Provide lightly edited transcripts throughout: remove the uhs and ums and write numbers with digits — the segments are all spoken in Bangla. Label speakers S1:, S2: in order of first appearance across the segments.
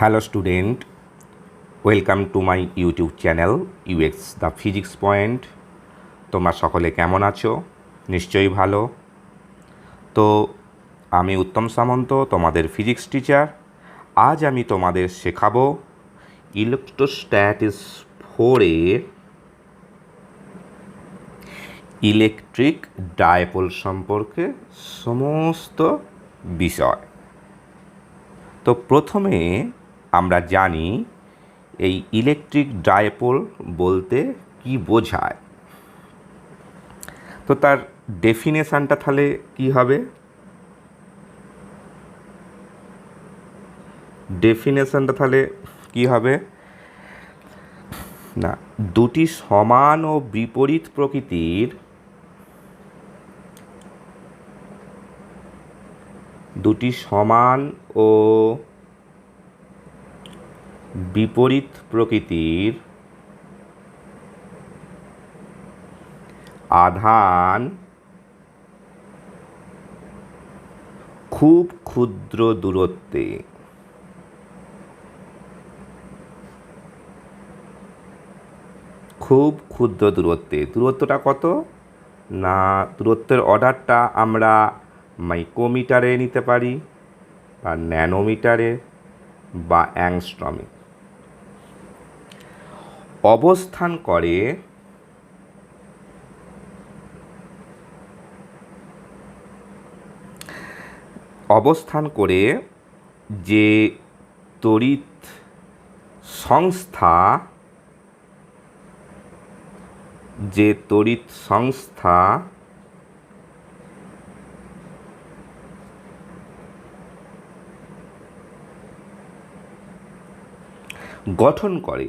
S1: Hello student, welcome to my YouTube channel UX the physics point. তোমরা সকলে কেমন আছো? নিশ্চয়ই ভালো। তো আমি উত্তম সামন্ত, তোমাদের ফিজিক্স টিচার। আজ আমি তোমাদের শেখাবো ইলেকট্রোস্ট্যাটিক্স 4-এর ইলেকট্রিক ডাইপোল সম্পর্কে সমস্ত বিষয়। তো প্রথমে আমরা জানি এই ইলেকট্রিক ডাইপোল বলতে কি বোঝায়। তো তার ডেফিনেশানটা তাহলে কি হবে? না, দুটি সমান ও বিপরীত প্রকৃতির আধান খুব ক্ষুদ্র দূরত্বে দূরত্বটা কত? না, দূরত্বের অর্ডারটা আমরা মাইক্রোমিটারে নিতে পারি, বা ন্যানোমিটারে, বা অ্যাংস্ট্রমে অবস্থান করে যে তড়িৎ সংস্থা গঠন করে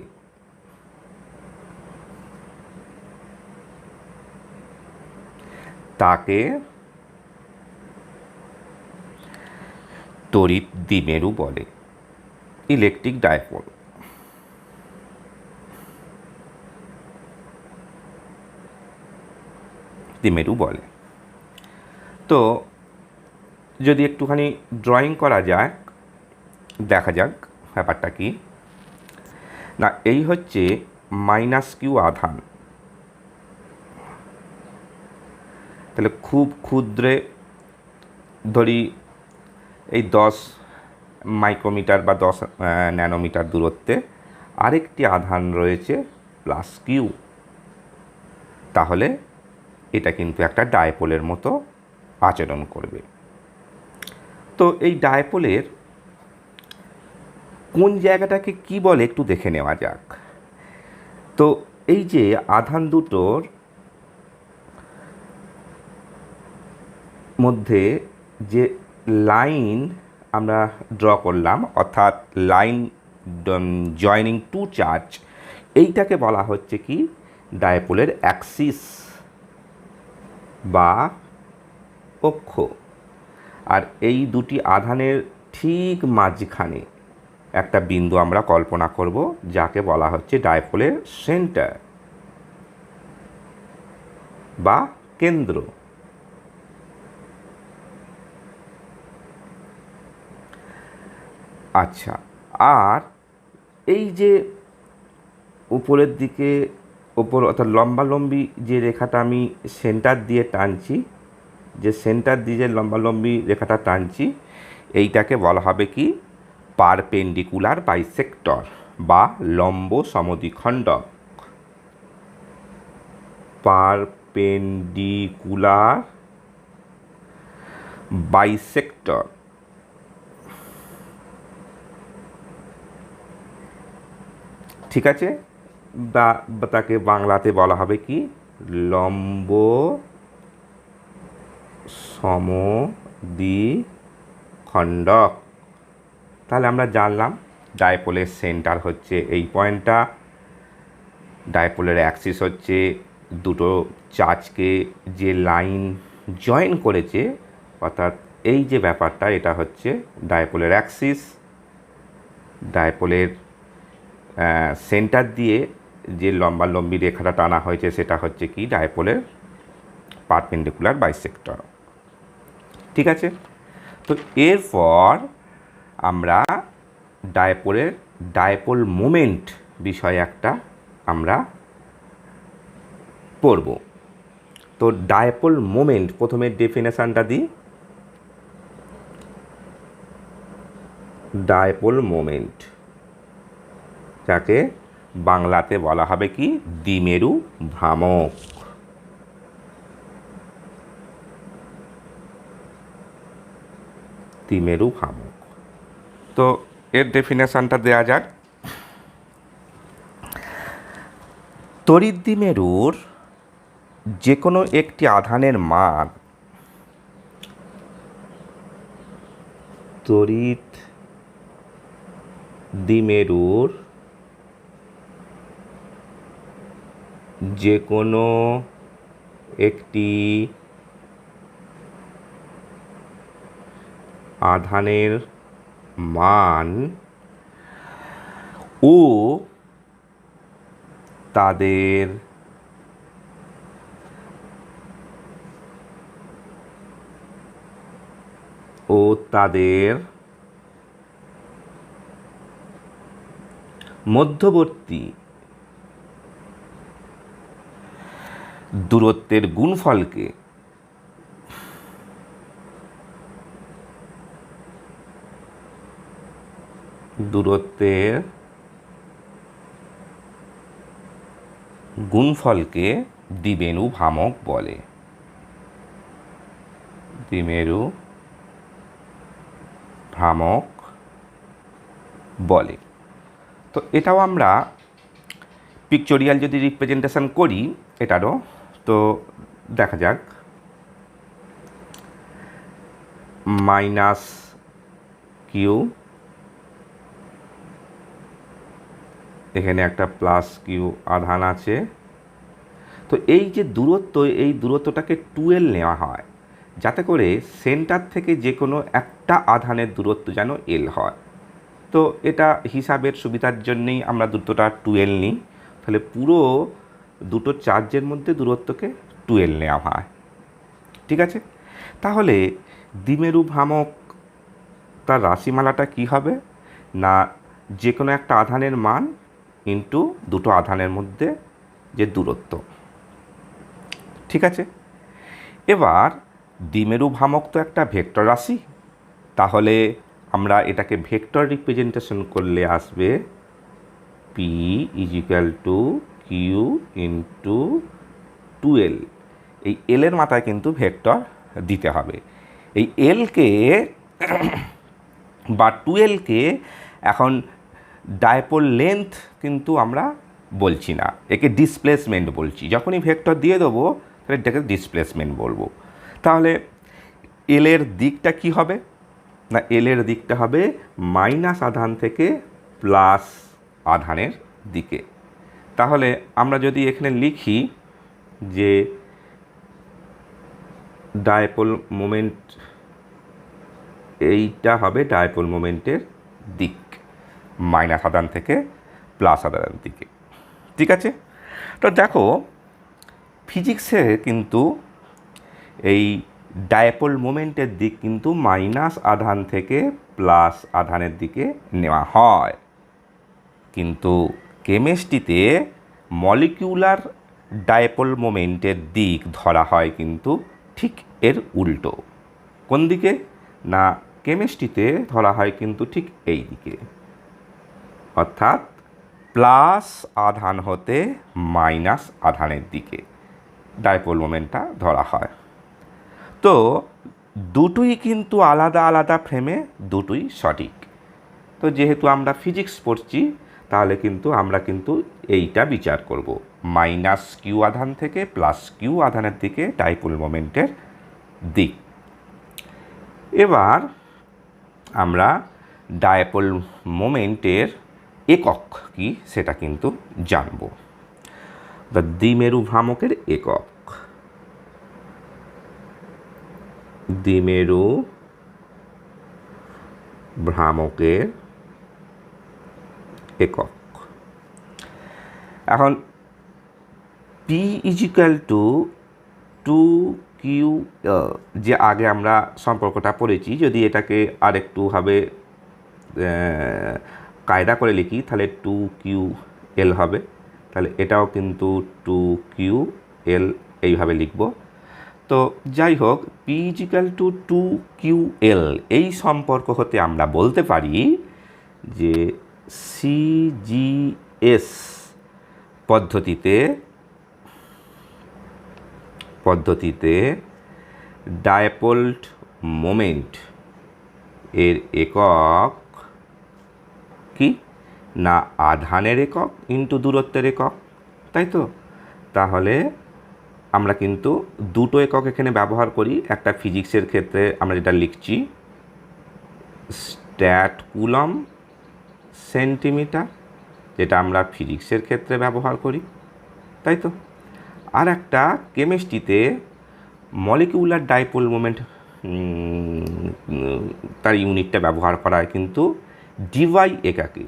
S1: তাকে তড়িৎ দ্বিমেরু বলে, ইলেকট্রিক ডাইপোল। দ্বিমেরু বলে। তো যদি একটুখানি ড্রয়িং করা যাক, দেখা যাক ব্যাপারটা কি। না, এই হচ্ছে -q আধান। তাহলে খুব ক্ষুদ্রে ধরি এই 10 মাইক্রোমিটার বা 10 ন্যানোমিটার দূরত্বে আরেকটি আধান রয়েছে +q। তাহলে এটা কিন্তু একটা ডাইপোলের মতো আচরণ করবে। তো এই ডাইপোলের কোন জায়গাটাকে কি বলে একটু দেখে নেওয়া যাক। তো এই যে আধান দুটোর মধ্যে যে লাইন আমরা ড্র করলাম, অর্থাৎ লাইন জয়নিং টু চার্জ, এইটাকে বলা হচ্ছে কি ডাইপোলের অ্যাক্সিস বা অক্ষ। আর এই দুটি আধানের ঠিক মাঝখানে একটা বিন্দু আমরা কল্পনা করব, যাকে বলা হচ্ছে ডাইপোলের সেন্টার বা কেন্দ্র। আচ্ছা, আর এই যে উপরের দিকে অর্থাৎ লম্বালম্বি যে রেখাটা আমি সেন্টার দিয়ে টানছি, লম্বালম্বি রেখাটা টানছি, এইটাকে বলা হবে কি পারপেন্ডিকুলার বাইসেক্টর বা লম্ব সমদ্বিখণ্ডক। Perpendicular bisector. ঠিক আছে, বা তাকে বাংলাতে বলা হবে কি লম্ব সমদ্বিখণ্ডক। তাহলে আমরা জানলাম ডাইপোলের সেন্টার হচ্ছে এই পয়েন্টটা, ডাইপোলের অ্যাক্সিস হচ্ছে দুটো চার্জকে যে লাইন জয়েন করেছে, অর্থাৎ এই যে ব্যাপারটা, এটা হচ্ছে ডাইপোলের অ্যাক্সিস। ডাইপোলের সেন্টার দিয়ে যে লম্বালম্বি রেখাটা টানা হয়েছে সেটা হচ্ছে কি ডাইপোলের পারপেন্ডিকুলার বাইসেক্টর। ঠিক আছে, তো এরপর আমরা ডায়পোল মোমেন্ট বিষয়ে একটা আমরা পড়ব। তো ডায়পোল মোমেন্ট প্রথমে ডেফিনেশানটা দিই। ডায়পোল মোমেন্ট যাকে বাংলাতে বলা হবে কি দ্বিমেরু ভ্রামক। দ্বিমেরু ভ্রামক। তো এর ডেফিনেশানটা দেওয়া যাক। তড়িৎ দ্বিমেরুর যে কোনো একটি আধানের মান তড়িৎ দ্বিমেরুর যে কোনো একটি আধানের মান ও তাদের মধ্যবর্তী দূরত্বের গুণফলকে দ্বিমেরু ভ্রামক বলে। দ্বিমেরু ভ্রামক বলে। তো এটাও আমরা পিকচরিয়াল যদি রিপ্রেজেন্টেশন করি এটারও, তো দেখা যাক মাইনাস কিউ, এখানে একটা প্লাস কিউ আধান আছে। তো এই যে দূরত্ব, এই দূরত্বটাকে 2L নেওয়া হয় যাতে করে সেন্টার থেকে যে কোনো একটা আধানের দূরত্ব যেন এল হয়। তো এটা হিসাবের সুবিধার জন্যেই আমরা দূরত্বটা 2L নিই। তাহলে পুরো দুটো চার্জের মধ্যে দূরত্বকে 2L নেওয়া হয়। ঠিক আছে, তাহলে দ্বিমেরু ভ্রামক তার রাশিমালাটা কি হবে না যে কোনো একটা আধানের মান ইন্টু দুটো আধানের মধ্যে যে দূরত্ব। ঠিক আছে, এবার দ্বিমেরু ভ্রামক তো একটা ভেক্টর রাশি, তাহলে আমরা এটাকে ভেক্টর রিপ্রেজেন্টেশন করলে আসবে P is equal to Q into 2L। এই এলের মাথায় কিন্তু ভেক্টর দিতে হবে। এই এলকে বা 2Lকে এখন ডায়পোল লেন্থ কিন্তু আমরা বলছি না, একে ডিসপ্লেসমেন্ট বলছি। যখনই ভেক্টর দিয়ে দেবো তাহলে এটাকে ডিসপ্লেসমেন্ট বলবো। তাহলে এলের দিকটা কি হবে না, এলের দিকটা হবে মাইনাস আধান থেকে প্লাস আধানের দিকে। তাহলে আমরা যদি এখানে লিখি যে ডায়পোল মোমেন্ট, এইটা হবে ডায়পোল মোমেন্টের দিক মাইনাস আধান থেকে প্লাস আধানের দিকে। ঠিক আছে, তো দেখো ফিজিক্সে কিন্তু এই ডায়পোল মোমেন্টের দিক কিন্তু মাইনাস আধান থেকে প্লাস আধানের দিকে নেওয়া হয়, কিন্তু কেমিস্ট্রিতে মলিকিউলার ডায়পোল মোমেন্টের দিক ধরা হয় কিন্তু ঠিক এর উল্টো। কোন দিকে না, কেমিস্ট্রিতে ধরা হয় কিন্তু ঠিক এই দিকে, অর্থাৎ প্লাস আধান হতে মাইনাস আধানের দিকে ডায়পোল মোমেন্টটা ধরা হয়। তো দুটোই কিন্তু আলাদা আলাদা ফ্রেমে দুটোই সঠিক। তো যেহেতু আমরা ফিজিক্স পড়ছি তাহলে কিন্তু আমরা কিন্তু এইটা বিচার করব, মাইনাস কিউ আধান থেকে প্লাস কিউ আধানের দিকে ডায়পোল মোমেন্টের দিক। এবার আমরা ডায়পোল মোমেন্টের একক কি সেটা কিন্তু জানব। দ্বিমেরু ভ্রামকের একক, দ্বিমেরু ভ্রামকের একক। এখন পি ইজিক্যাল টু 2QL, যে আগে আমরা সম্পর্কটা পড়েছি, যদি এটাকে আরেকটুভাবে কায়দা করে লিখি তাহলে 2QL হবে, তাহলে এটাও কিন্তু 2QL এইভাবে লিখব। তো যাই হোক, P = 2QL এই সম্পর্ক হতে আমরা বলতে পারি যে CGS পদ্ধতিতে ডাইপোল মোমেন্ট এর একক কি না আধানের একক ইন্টু দূরত্বের একক, তাই তো? তাহলে আমরা কিন্তু দুটো একক এখানে ব্যবহার করি। একটা ফিজিক্সের ক্ষেত্রে আমরা যেটা লিখছি স্ট্যাট কুলম সেন্টিমিটার, যেটা আমরা ফিজিক্সের ক্ষেত্রে ব্যবহার করি, তাই তো? আর একটা কেমিস্ট্রিতে মলিকিউলার ডাইপোল মোমেন্ট তার ইউনিটটা ব্যবহার করা হয় কিন্তু ডিওয়াই এককে,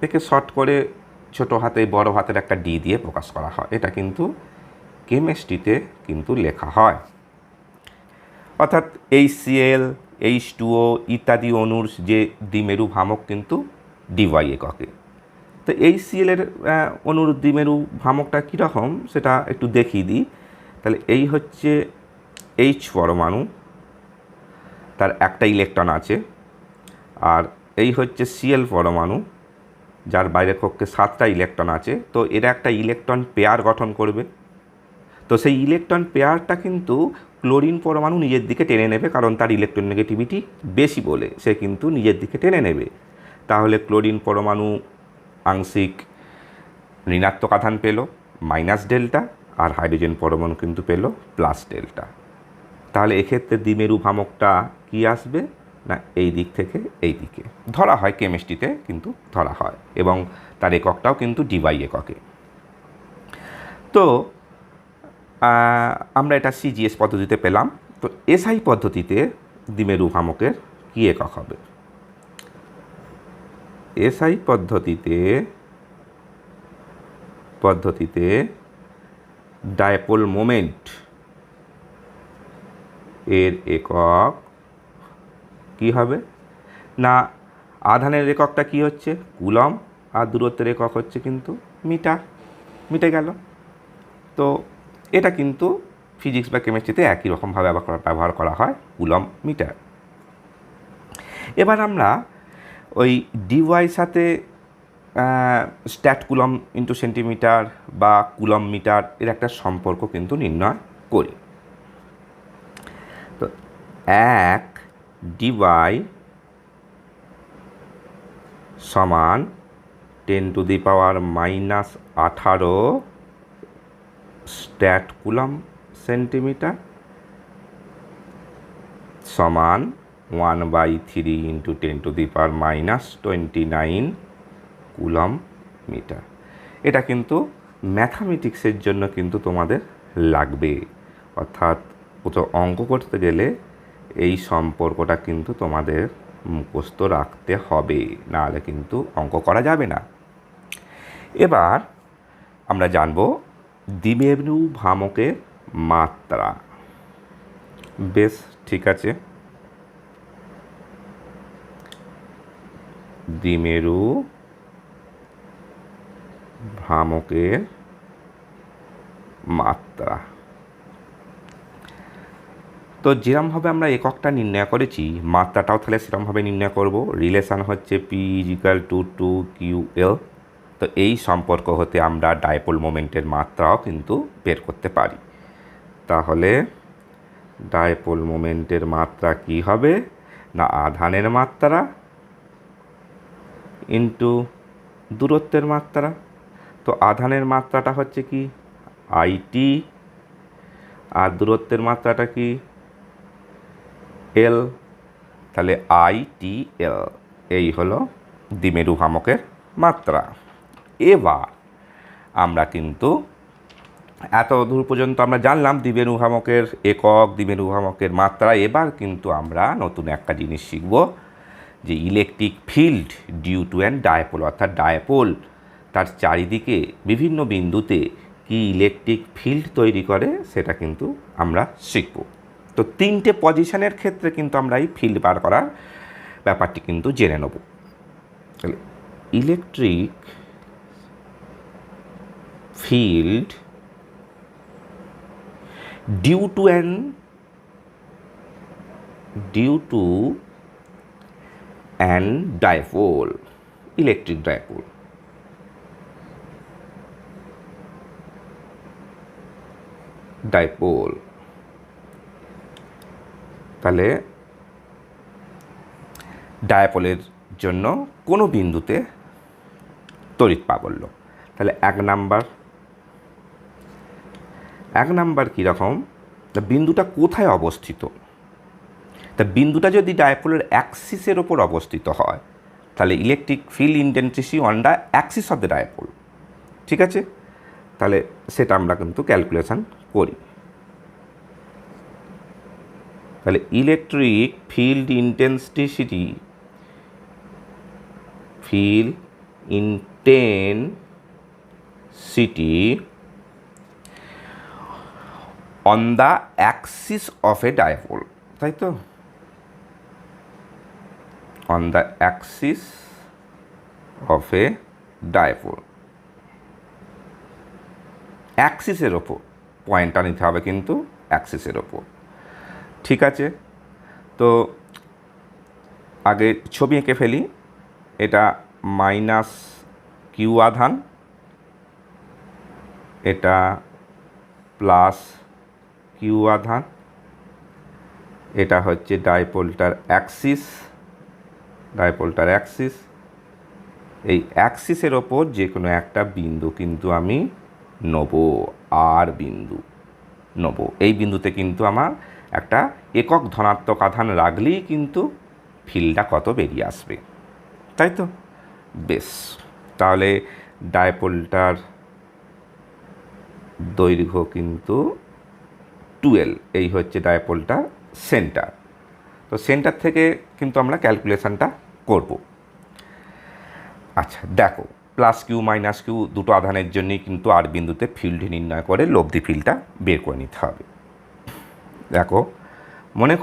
S1: একে শর্ট করে ছোটো হাতে বড় হাতের একটা ডি দিয়ে প্রকাশ করা হয়। এটা কিন্তু কেমিস্ট্রিতে কিন্তু লেখা হয়। অর্থাৎ HCl, H2O ইত্যাদি অণুর যে দ্বিমেরু ভ্রামক কিন্তু ডিওয়াই এককে। তো HCl এর অণুর দ্বিমেরু ভ্রামকটা কীরকম সেটা একটু দেখিয়ে দিই। তাহলে এই হচ্ছে H পরমাণু, তার একটা ইলেকট্রন আছে, আর এই হচ্ছে Cl পরমাণু, যার বাইরের কক্ষে 7টা ইলেকট্রন আছে। তো এরা একটা ইলেকট্রন পেয়ার গঠন করবে। তো সেই ইলেকট্রন পেয়ারটা কিন্তু ক্লোরিন পরমাণু নিজের দিকে টেনে নেবে, কারণ তার ইলেকট্রন নেগেটিভিটি বেশি বলে সে কিন্তু নিজের দিকে টেনে নেবে। তাহলে ক্লোরিন পরমাণু আংশিক ঋণাত্মক আধান পেল -ডেল্টা, আর হাইড্রোজেন পরমাণু কিন্তু পেল +ডেল্টা। তাহলে এক্ষেত্রে দ্বিমেরু ভ্রামকটা কি আসবে না এই দিক থেকে এই দিকে ধরা হয়, কেমিস্ট্রিতে কিন্তু ধরা হয়, এবং তার এককটাও কিন্তু ডিওয়াই এককে। তো আমরা এটা CGS পদ্ধতিতে পেলাম। তো SI পদ্ধতিতে দ্বিমেরু ভ্রামকের কী একক হবে? SI পদ্ধতিতে ডাইপোল মোমেন্ট এর একক কি হবে না আধানের এককটা কি হচ্ছে কুলম, আর দূরত্বের একক হচ্ছে কিন্তু মিটার। মিটে গেল। তো এটা কিন্তু ফিজিক্স বা কেমিস্ট্রিতে একই রকমভাবে ব্যবহার করা হয়, কুলম মিটার। এবার আমরা ওই ডিওয়াই সাথে স্ট্যাট কুলম ইন্টু সেন্টিমিটার বা কুলম মিটার এর একটা সম্পর্ক কিন্তু নির্ণয় করি। তো 1 ডিওয়াই সমান 10⁻⁻18 স্ট্যাট কুলম সেন্টিমিটার সমান 1/3 × 10⁻⁻29 কুলম মিটার। এটা কিন্তু ম্যাথামেটিক্সের জন্য কিন্তু তোমাদের লাগবে, অর্থাৎ কোথাও অঙ্ক করতে গেলে এই সম্পর্কটা কিন্তু তোমাদের মুখস্থ রাখতে হবে, নাহলে কিন্তু অঙ্ক করা যাবে না। এবার আমরা জানব দ্বিমেরু ভ্রামকের মাত্রা। বেশ, ঠিক আছে। দ্বিমেরু ভ্রামকের মাত্রা, তো যেরমভাবে আমরা এককটা নির্ণয় করেছি মাত্রাটাও তাহলে সেরমভাবে নির্ণয় করব। রিলেশান হচ্ছে P = 2QL। তো এই সম্পর্ক হতে আমরা ডাইপোল মোমেন্টের মাত্রাও কিন্তু বের করতে পারি। তাহলে ডাইপোল মোমেন্টের মাত্রা কি হবে না আধানের মাত্রা ইন্টু দূরত্বের মাত্রা। তো আধানের মাত্রাটা হচ্ছে কি IT, আর দূরত্বের মাত্রাটা কি L। তাহলে ITL এই হলো দ্বিমেরু ভ্রামকের মাত্রা। এবার আমরা কিন্তু এত দূর পর্যন্ত আমরা জানলাম দ্বিমেরু ভ্রামকের একক, দ্বিমেরু ভ্রামকের মাত্রা। এবার কিন্তু আমরা নতুন একটা জিনিস শিখব, যে electric field due to an dipole, অর্থাৎ ডাইপোল তার চারিদিকে বিভিন্ন বিন্দুতে কি ইলেকট্রিক ফিল্ড তৈরি করে সেটা কিন্তু আমরা শিখব। তো তিনটে পজিশনের ক্ষেত্রে কিন্তু আমরা এই ফিল্ড বার করার ব্যাপারটি কিন্তু জেনে নেব। তাহলে electric field due to an dipole, electric dipole, তাহলে ডায়াপোলের জন্য কোনো বিন্দুতে তড়িৎ প্রাবল্য। তাহলে এক নাম্বার কীরকম, তা বিন্দুটা কোথায় অবস্থিত, তা বিন্দুটা যদি ডায়াপোলের অ্যাক্সিসের ওপর অবস্থিত হয় তাহলে electric field intensity on the axis of the dipole. ঠিক আছে, তাহলে সেটা আমরা কিন্তু ক্যালকুলেশন করি। তাহলে electric field intensity on the axis of a dipole, তাই তো, on the axis of a dipole, অ্যাক্সিসের ওপর পয়েন্টটা নিতে হবে কিন্তু অ্যাক্সিসের ওপর। ঠিক আছে, তো আগে ছবি এঁকে ফেলি। এটা মাইনাস কিউ আধান, এটা প্লাস কিউ আধান, এটা হচ্ছে ডাইপোলটার অ্যাক্সিস। এই অ্যাক্সিসের ওপর যে কোনো একটা বিন্দু কিন্তু আমি নেব, আর বিন্দু নেব। এই বিন্দুতে কিন্তু আমার একটা একক ধনাত্মক আধান রাখলেই কিন্তু ফিল্ডটা কত বেরিয়ে আসবে, তাই তো। বেশ, তাহলে ডাইপোলটার দৈর্ঘ্য কিন্তু 12, এই হচ্ছে ডাইপোলটার সেন্টার। তো সেন্টার থেকে কিন্তু আমরা ক্যালকুলেশনটা করব। আচ্ছা দেখো, প্লাস কিউ মাইনাস কিউ দুটো আধানের জন্যই কিন্তু আর বিন্দুতে ফিল্ড নির্ণয় করে লব্ধি ফিল্ডটা বের করে নিতে হবে। দেখো, মনে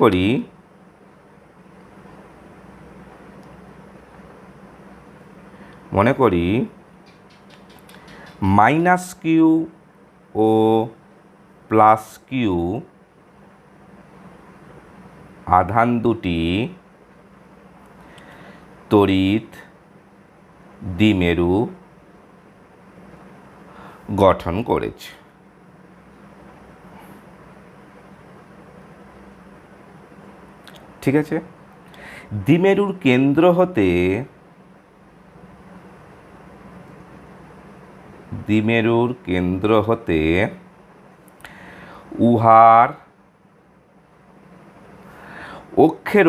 S1: করি মাইনাস কিউ ও প্লাস কিউ আধান দুটি তড়িৎ দ্বিমেরু গঠন করেছে। ঠিক আছে, দ্বিমেরুর কেন্দ্র হতে উহার অক্ষের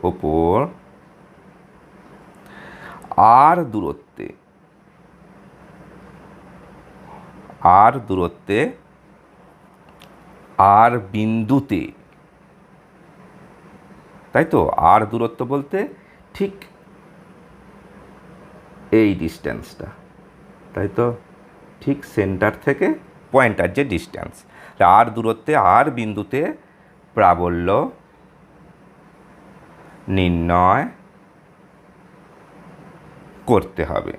S1: ওপর আর দূরত্বে আর বিন্দুতে, তাই তো, আর দূরত্ব বলতে ঠিক এই ডিস্টেন্সটা, তাই তো, ঠিক সেন্টার থেকে পয়েন্টার যে ডিস্টেন্স, আর দূরত্বে আর বিন্দুতে প্রাবল্য নির্ণয় করতে হবে।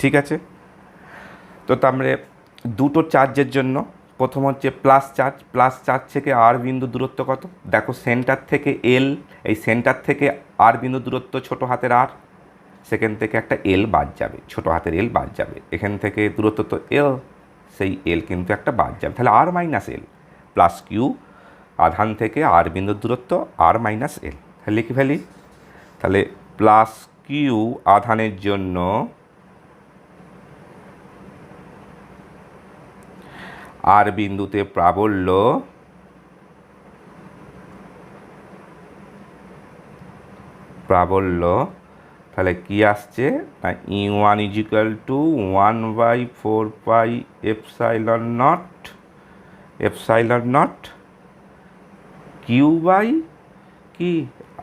S1: ঠিক আছে, তো তারপরে দুটো চার্জের জন্য প্রথম হচ্ছে প্লাস চার্জ থেকে আর বিন্দু দূরত্ব কত, দেখো সেন্টার থেকে এল, এই সেন্টার থেকে আর বিন্দু দূরত্ব ছোটো হাতের আর, সেখান থেকে একটা এল বাদ যাবে, ছোটো হাতের এল বাদ যাবে, এখান থেকে দূরত্ব তো এল, সেই এল কিন্তু একটা বাদ যাবে, তাহলে আর মাইনাস এল, প্লাস কিউ আধান থেকে আর বিন্দুর দূরত্ব আর মাইনাস এল, লিখে ফেলি। তাহলে প্লাস কিউ আধানের জন্য আর বিন্দুতে প্রাবল্য তাহলে কি আসছে না, E1 = 1/4πε0 কিউ বাই কি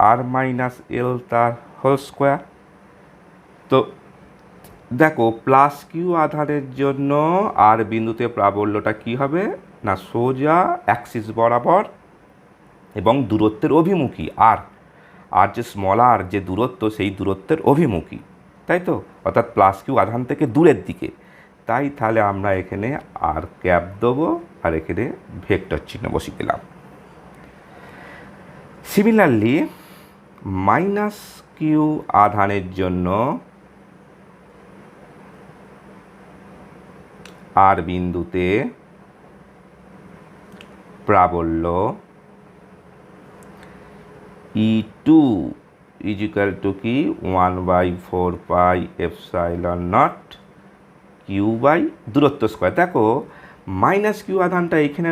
S1: আর মাইনাস এল তার হোল স্কোয়ার। তো দেখো প্লাস কিউ আধানের জন্য আর বিন্দুতে প্রাবল্যটা কি হবে না সোজা অ্যাক্সিস বরাবর এবং দূরত্বের অভিমুখী আর যে স্মল আর যে দূরত্ব সেই দূরত্বের অভিমুখী, তাই তো, অর্থাৎ প্লাস কিউ আধান থেকে দূরের দিকে। তাহলে আমরা এখানে আর ক্যাপ দেবো আর এখানে ভেক্টর চিহ্ন বসিয়ে দিলাম। সিমিলারলি মাইনাস কিউ আধানের জন্য আর বিন্দুতে প্রাবল্য E2 ইজ ইকুয়াল টু কি 1/4 pi epsilon naught Q by দূরত্ব স্কোয়ার। দেখো মাইনাস কিউ আধানটা এইখানে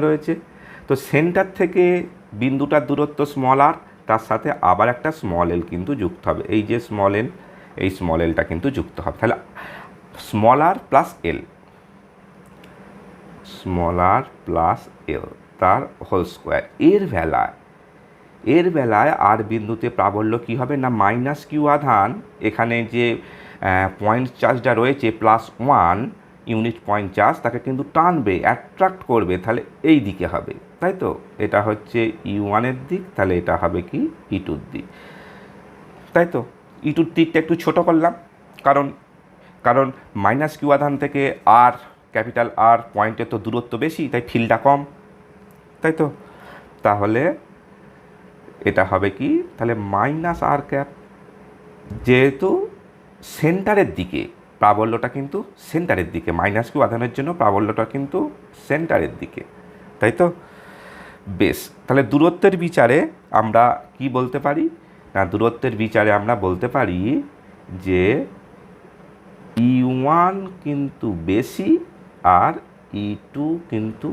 S1: রয়েছে, তো সেন্টার থেকে বিন্দুটার দূরত্ব স্মল আর, তার সাথে আবার একটা স্মল এল কিন্তু যুক্ত হবে, এই যে স্মল এল, এই স্মল এলটা কিন্তু যুক্ত হবে। তাহলে স্মল আর প্লাস এল, স্মল আর প্লাস এল তার হোল স্কোয়ার। এর বেলায় আর বিন্দুতে প্রাবল্য কী হবে না মাইনাস কিউ আধান, এখানে যে পয়েন্ট চার্জটা রয়েছে +1 ইউনিট পয়েন্ট চার্জ, তাকে কিন্তু টানবে, অ্যাট্রাক্ট করবে, তাহলে এই দিকে হবে, তাই তো। এটা হচ্ছে E1-এর দিক, তাহলে এটা হবে কি E2-র দিক, তাই তো। E2-র দিকটা একটু ছোট করলাম, কারণ মাইনাস কিউ আধান থেকে আর ক্যাপিটাল আর পয়েন্টের তো দূরত্ব বেশি, তাই ফিল্ডটা কম, তাই তো। তাহলে এটা হবে কি, তাহলে মাইনাস আর ক্যাপ, যেহেতু সেন্টারের দিকে প্রাবল্যটা কিন্তু সেন্টারের দিকে, মাইনাস কিউ আধানের জন্য প্রাবল্যটা কিন্তু সেন্টারের দিকে, তাই তো। বেশ, তাহলে দূরত্বের বিচারে আমরা কি বলতে পারি না, দূরত্বের বিচারে আমরা বলতে পারি যে E1 কিন্তু বেশি আর E2 কিন্তু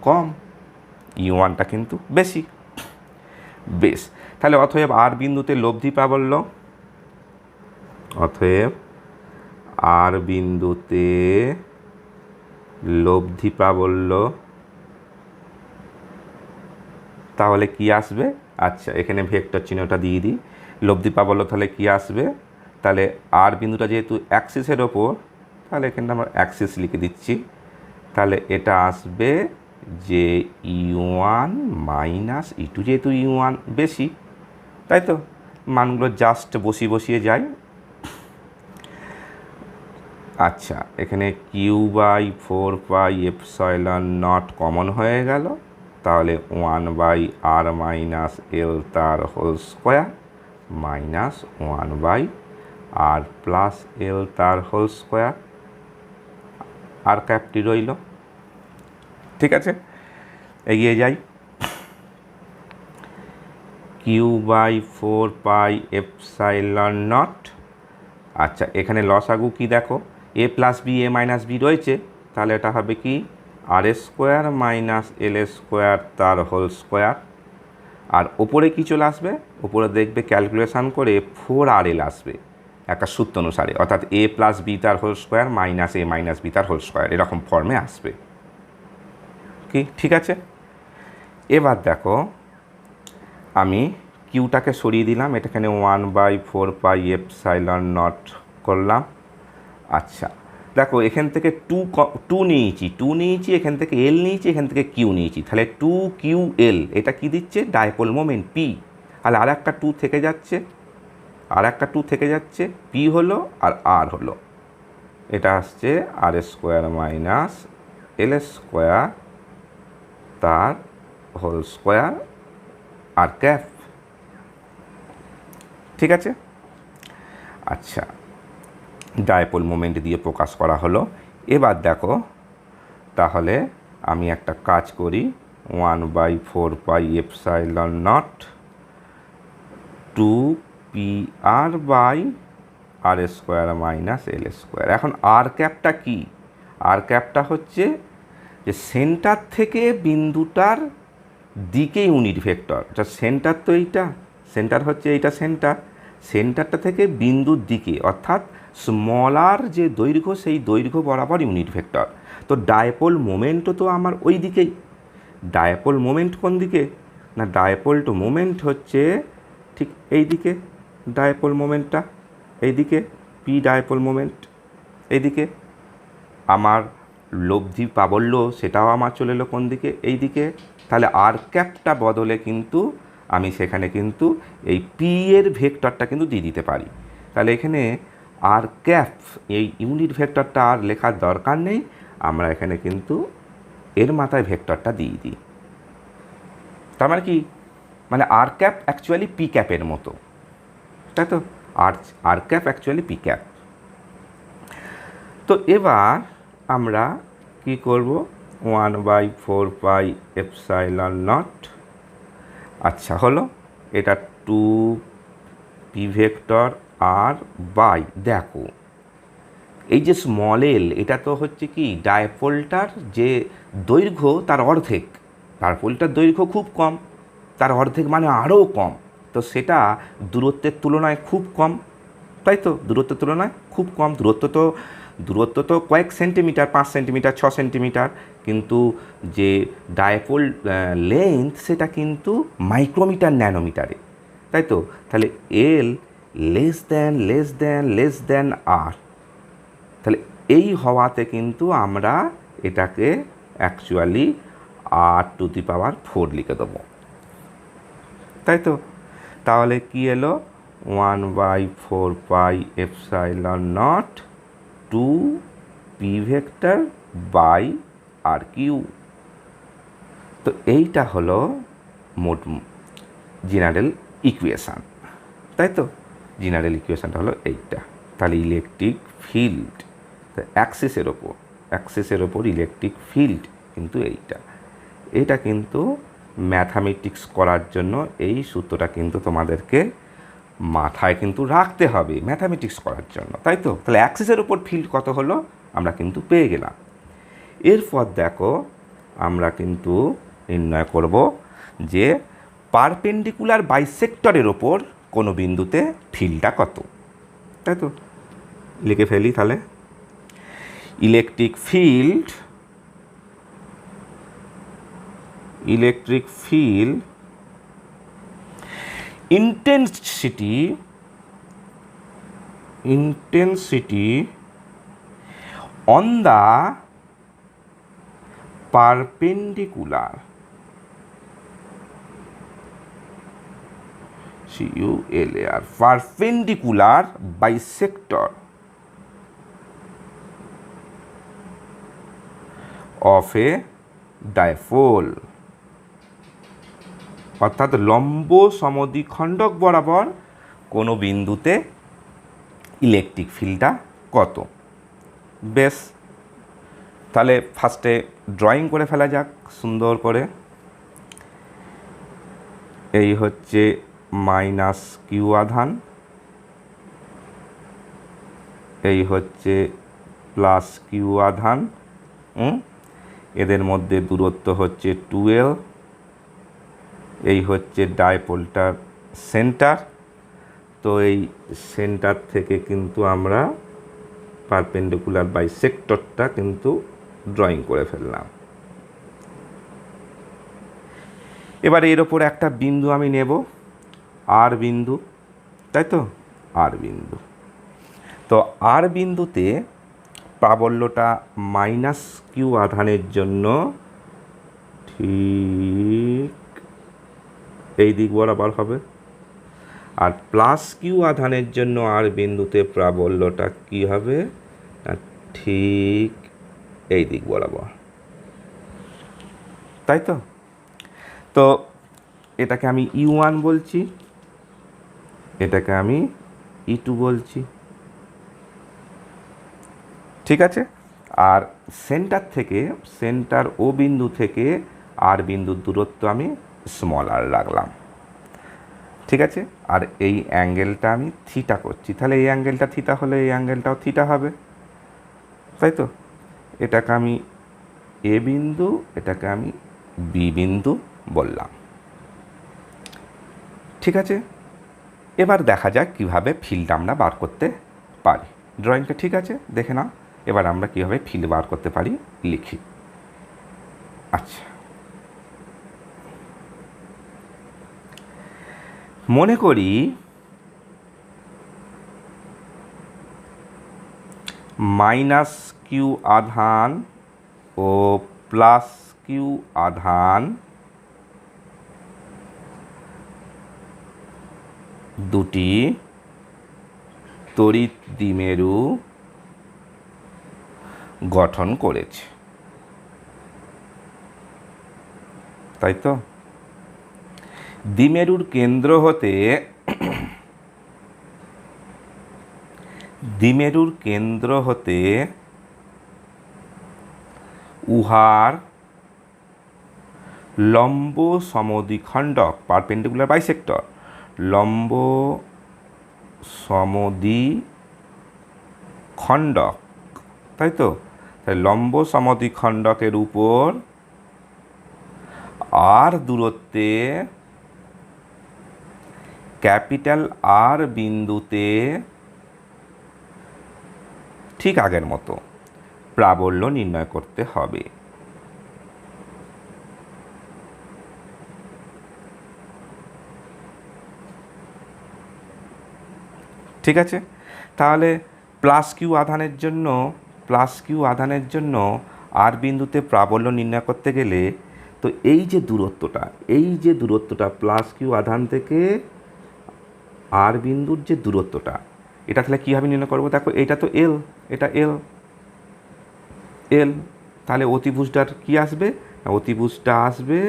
S1: কম, E1টা কিন্তু বেশি। বেশ, তাহলে অতএব আর বিন্দুতে লব্ধি প্রাবল্য, অতএব আর বিন্দুতে লব্ধি প্রাবল্য তাহলে কি আসবে, আচ্ছা এখানে ভেক্টর চিহ্নটা দিয়ে দিই, লব্ধি প্রাবল্য তাহলে কি আসবে, তাহলে আর বিন্দুটা যেহেতু অ্যাক্সিসের ওপর, তাহলে এখানে আমরা অ্যাক্সিস লিখে দিচ্ছি, তাহলে এটা আসবে যে E1 মাইনাস E2, যেহেতু E1 বেশি, তাই তো, মানগুলো জাস্ট বসিয়ে যায়। আচ্ছা এখানে Q/4 pi epsilon not common হয়ে গেল, তাহলে 1/r মাইনাস এল তার whole square minus 1/r plus l তার হোল স্কোয়ার, আর ক্যাপটি রইল। ঠিক আছে, এগিয়ে যাই। Q/4 পাই এপসাইলন নট, আচ্ছা এখানে লসাগু কি দেখো, a plus B a minus B রয়েছে, তাহলে এটা হবে কি R square minus L square তার হোল স্কোয়ার, আর ওপরে কি চলে আসবে, ওপরে দেখবে ক্যালকুলেশান করে 4RL আসবে একটা সূত্র অনুসারে, অর্থাৎ a প্লাস বি তার whole square minus a minus B তার হোল স্কোয়ার, এরকম ফর্মে আসবে কি, ঠিক আছে। এবার দেখো আমি কিউটাকে সরিয়ে দিলাম, এটাখানে 1/4 পাই এপসাইলন নট করলাম। আচ্ছা দেখো এখান থেকে টু নিয়েছি, এখান থেকে এল নিয়েছি, এখান থেকে কিউ নিয়েছি, তাহলে 2QL এটা কি দিচ্ছে, ডাইপোল মোমেন্ট পি, তাহলে আর একটা 2 থেকে যাচ্ছে, পি হলো আর আর হলো, এটা আসছে আর স্কোয়ার মাইনাস এল স্কোয়ার তার হোল স্কোয়ার আর ক্যাপ, ঠিক আছে। আচ্ছা ডাইপোল মোমেন্ট দিয়ে প্রকাশ করা হলো। এবার দেখো তাহলে আমি একটা কাজ করি, 1/4 pi epsilon not 2PR/r square minus L square. এখন আর ক্যাপটা কি, আর ক্যাপটা হচ্ছে যে সেন্টার থেকে বিন্দুটার দিকে ইউনিট ভেক্টর, আচ্ছা সেন্টার তো এইটা, সেন্টার হচ্ছে এইটা সেন্টারটা থেকে বিন্দুর দিকে, অর্থাৎ স্মল আর যে দৈর্ঘ্য সেই দৈর্ঘ্য বরাবর ইউনিট ভেক্টর। তো ডাইপোল মোমেন্টও তো আমার ওই দিকেই, ডাইপোল মোমেন্ট কোন দিকে না, ডাইপোল টু মোমেন্ট হচ্ছে ঠিক এই দিকে, ডাইপোল মোমেন্টটা এইদিকে পি ডাইপোল মোমেন্ট, এইদিকে আমার লব্ধি প্রাবল্য সেটাও আমার চলে এলো কোন দিকে, এই দিকে। তাহলে আর ক্যাপটা বদলে কিন্তু আমি সেখানে কিন্তু এই পি এর ভেক্টরটা কিন্তু দিয়ে দিতে পারি। তাহলে এখানে আর ক্যাপ এই ইউনিট ভেক্টরটা আর লেখার দরকার নেই, আমরা এখানে কিন্তু এর মাথায় ভেক্টরটা দিয়ে দিই। তার মানে কি, মানে আর ক্যাপ অ্যাকচুয়ালি পি ক্যাপের মতো, তাই তো? আর ক্যাপ অ্যাকচুয়ালি পি ক্যাপ। তো এবার আমরা কি করব, 1/4πε0, আচ্ছা হলো এটা 2 p ভেক্টর আর বাই, দেখো এই যে স্মল এল, এটা তো হচ্ছে কি ডাইপোলটার যে দৈর্ঘ্য তার অর্ধেক, ডাইপোলটার দৈর্ঘ্য খুব কম, তার অর্ধেক মানে আরও কম, তো সেটা দূরত্বের তুলনায় খুব কম, তাই তো? দূরত্বের তুলনায় খুব কম, দূরত্ব তো কয়েক সেন্টিমিটার, 5 সেন্টিমিটার, 6 সেন্টিমিটার, কিন্তু যে ডাইপোল লেন্থ সেটা কিন্তু মাইক্রোমিটার ন্যানোমিটারে, তাই তো? তাহলে এল লেস দ্যান আর, তাহলে এই হওয়াতে কিন্তু আমরা এটাকে অ্যাকচুয়ালি r⁴ লিখে দেবো, তাই তো? তাহলে কি এলো, 1/4πε0 2p vector by r Q. তো এইটা হলো মোট জেনারেল ইকুয়েশান, তাই তো? জেনারেল ইকুয়েশানটা হলো এইটা। তাহলে ইলেকট্রিক ফিল্ড অ্যাক্সিসের ওপর ইলেকট্রিক ফিল্ড কিন্তু এটা কিন্তু ম্যাথামেটিক্স করার জন্য এই সূত্রটা কিন্তু তোমাদেরকে মাথায় কিন্তু রাখতে হবে ম্যাথামেটিক্স করার জন্য, তাই তো? তাহলে অ্যাক্সিসের ওপর ফিল্ড কত হলো আমরা কিন্তু পেয়ে গেলাম। এরপর দেখো আমরা কিন্তু নির্ণয় করব যে পারপেন্ডিকুলার বাইসেক্টরের ওপর কোনো বিন্দুতে ফিল্ডটা কত, তাই তো? লিখে ফেলি তাহলে, electric field intensity on the perpendicular perpendicular bisector of a dipole, অর্থাৎ লম্ব সমদ্বিখণ্ডক বরাবর কোনো বিন্দুতে ইলেকট্রিক ফিল্ডটা কত। বেশ, তাহলে ফার্স্টে ড্রয়িং করে ফেলা যাক সুন্দর করে। এই হচ্ছে -q আধান, এই হচ্ছে +q আধান, এদের মধ্যে দূরত্ব হচ্ছে 2l, এই হচ্ছে ডাইপোলটার সেন্টার। তো এই সেন্টার থেকে কিন্তু আমরা পারপেন্ডিকুলার বাইসেক্টরটা কিন্তু ড্রয়িং করে ফেললাম। এবার এর ওপর একটা বিন্দু আমি নেব, আর বিন্দু, তাই তো? আর বিন্দু, তো আর বিন্দুতে প্রাবল্যটা -q আধানের জন্য ঠিক এই দিক বরাবর হবে, আর +q আধানের জন্য আর বিন্দুতে প্রাবল্যটা কি হবে, ঠিক এই দিক বরাবর, তাই তো? তো এটাকে আমি E1 বলছি, এটাকে আমি E2 বলছি, ঠিক আছে? আর সেন্টার ও বিন্দু থেকে আর বিন্দুর দূরত্ব আমি r রাখলাম, ঠিক আছে? আর এই অ্যাঙ্গেলটা আমি থিটা করছি, তাহলে এই অ্যাঙ্গেলটা থিটা হলে এই অ্যাঙ্গেলটাও থিটা হবে, তাই তো? এটাকে আমি এ বিন্দু, এটাকে আমি বি বিন্দু বললাম, ঠিক আছে? এবার দেখা যাক কীভাবে ফিল্ড আমরা বার করতে পারি। ড্রয়িংটা ঠিক আছে, দেখে নাও। এবার আমরা কীভাবে ফিল্ড বার করতে পারি লিখি। আচ্ছা, মনে করি মাইনাস কিউ আধান ও প্লাস কিউ আধান দুটি তড়িৎ দ্বিমেরু গঠন করেছে, তাই তো? দ্বিমেরুর কেন্দ্র হতে উহার লম্ব সমদ্বিখণ্ডক পারপেন্ডিকুলার বাইসেক্টর, লম্ব সমদ্বিখণ্ডক, তাই তো? তাই লম্ব সমদ্বিখণ্ডকের উপর আর দূরত্বে ক্যাপিটাল আর বিন্দুতে ঠিক আগের মতো প্রাবল্য নির্ণয় করতে হবে। ঠিক আছে, তাহলে প্লাস কিউ আধানের জন্য আর বিন্দুতে প্রাবল্য নির্ণয় করতে গেলে তো এই যে দূরত্বটা প্লাস কিউ আধান থেকে আর বিন্দুর যে দূরত্বটা, এটা তাহলে কীভাবে নির্ণয় করবো? দেখো, এটা তো এল, এটা এল, তাহলে অতিভুজটার কী আসবে? অতিভুজটা আসবে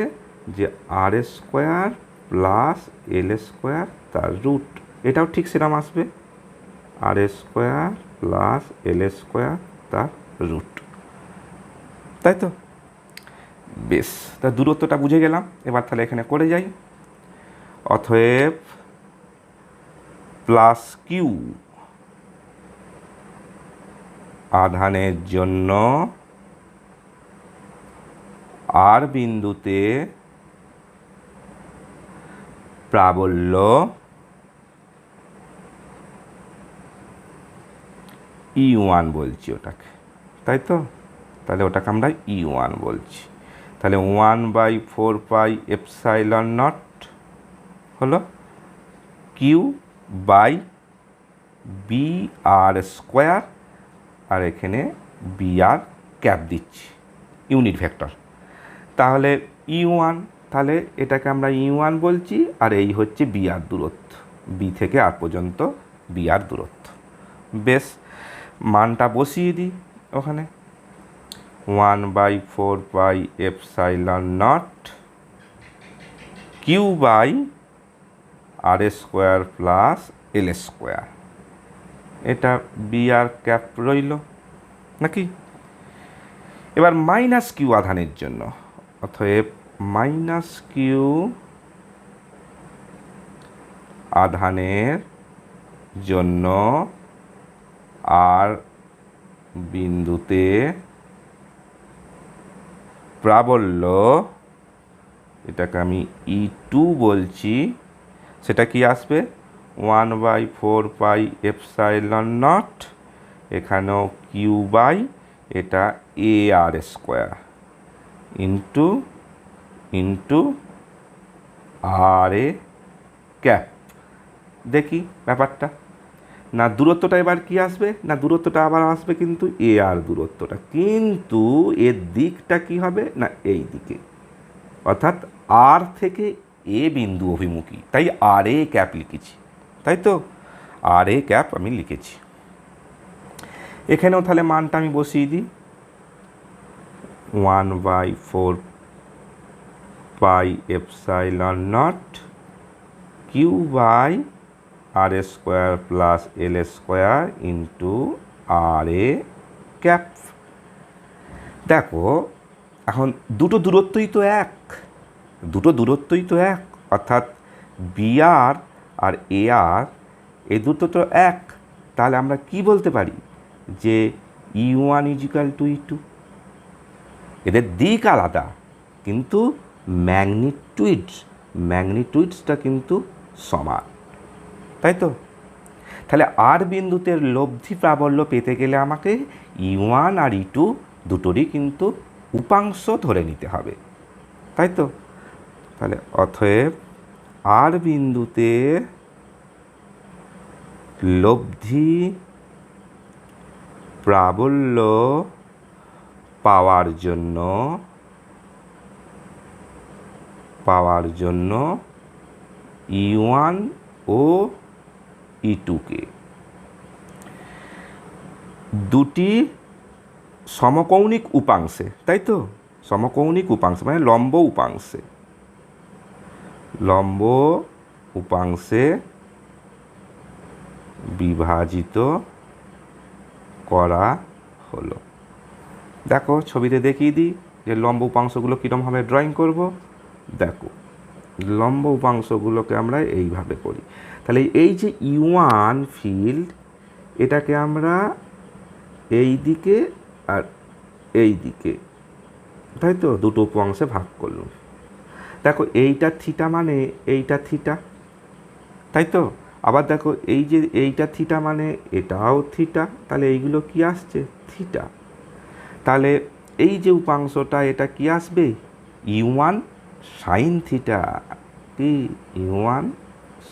S1: যে আর স্কোয়ার প্লাস এল স্কোয়ার তার রুট, এটাও ঠিক সেরকম আসবে, আর স্কোয়ার প্লাস এল স্কোয়ার তার রুট, তাই তো? বেশ, তা দূরত্বটা বুঝে গেলাম। এবার তাহলে এখানে করে যাই। অতএব প্লাস কিউ আধানের জন্য আর বিন্দুতে প্রাবল্য E1 বলছি ওটাকে, তাই তো? তাহলে ওটাকে আমরা E1 বলছি। তাহলে 1/4πε0 হলো q by b r square, আর এখানে বি আর ক্যাপ দিচ্ছি, ইউনিট ভেক্টর। তাহলে E1, তাহলে এটাকে আমরা E1 বলছি, আর এই হচ্ছে বি আর দূরত্ব, বি থেকে আর পর্যন্ত বি আর দূরত্ব। বেশ, মানটা বসিয়ে দিই ওখানে। 1/4πε0 q by r square plus l square, এটা বি আর ক্যাপ রইল নাকি? এবার মাইনাস কিউ আধানের জন্য, অতএব মাইনাস কিউ আধানের জন্য আর বিন্দুতে প্রাবল্য, এটাকে আমি E2 বলছি, সেটা কি আসবে? 1/4πε0, এখানেও কিউ বাই এটা এ আর square into r a cap. দেখি ব্যাপারটা, না দূরত্বটা এবার কি আসবে? না দূরত্বটা আবার আসবে কিন্তু এ আর দূরত্বটা, কিন্তু এর দিকটা কি হবে? না এই দিকে, অর্থাৎ আর থেকে এ বিন্দু অভিমুখী, তাই আর এ ক্যাপ লিখেছি, তাই তো? আর এ ক্যাপ আমি লিখেছি। এখানেও তাহলে মানটা আমি বসিয়ে দিই, 1/4πε0 q by r square plus l square into r a cap. দেখো, এখন দুটো দূরত্বই তো এক, অর্থাৎ বি আর এ আর এই দুটো তো এক। তাহলে আমরা কি বলতে পারি? যে E1 = E2। এদের দিক আলাদা, কিন্তু ম্যাগনিটিউডসটা কিন্তু সমান, তাই তো? তাহলে আর বিন্দুতে লব্ধি প্রাবল্য পেতে গেলে আমাকে E1 আর E2 দুটোরই কিন্তু উপাংশ ধরে নিতে হবে, তাই তো? তাহলে অতএব আর বিন্দুতে লব্ধি প্রাবল্য পাওয়ার জন্য E1 ও E2কে দুটি সমকৌণিক উপাংশে, তাই তো, সমকৌণিক উপাংশে মানে লম্ব উপাংশে বিভাজিত করা হলো। দেখো ছবিতে দেখিয়ে দিই যে লম্ব উপাংশগুলো কীরকমভাবে ড্রয়িং করব। দেখো লম্ব উপাংশগুলোকে আমরা এইভাবে করি। তাহলে এই যে E1 ফিল্ড, এটাকে আমরা এই দিকে আর এই দিকে, তাই তো, দুটো উপাংশে ভাগ করলাম। দেখো এইটা থিটা মানে এইটা থিটা, তাই তো। আবার দেখো এই যে এইটা থিটা মানে এটাও থিটা, তাহলে এইগুলো কি আসছে? থিটা। তাহলে এই যে উপাংশটা এটা কি আসবে? E1 সাইন থিটা, কি E1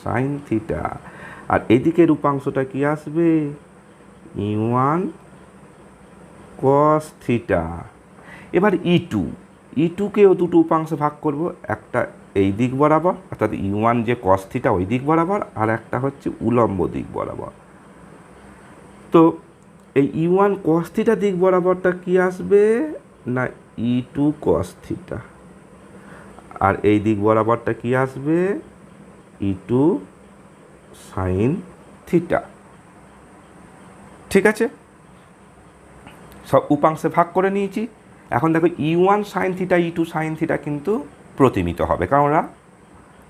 S1: সাইন থিটা। আর এদিকের উপাংশটা কি আসবে? E1 cos theta. এবার E2কেও দুটো উপাংশে ভাগ করব, একটা এই দিক বরাবর অর্থাৎ E1 যে কস থিটা ওই দিক বরাবর, আর একটা হচ্ছে উলম্ব দিক বরাবর। তো এই E1 কস থিটা দিক বরাবরটা কি আসবে না E2 কস থিটা, আর এই দিক বরাবরটা কি আসবে? E2 sine theta. ঠিক আছে, সব উপাংশে ভাগ করে নিয়েছি। এখন দেখো E1 sine theta E2 sine theta কিন্তু প্রতিমিত হবে, কারণ ওরা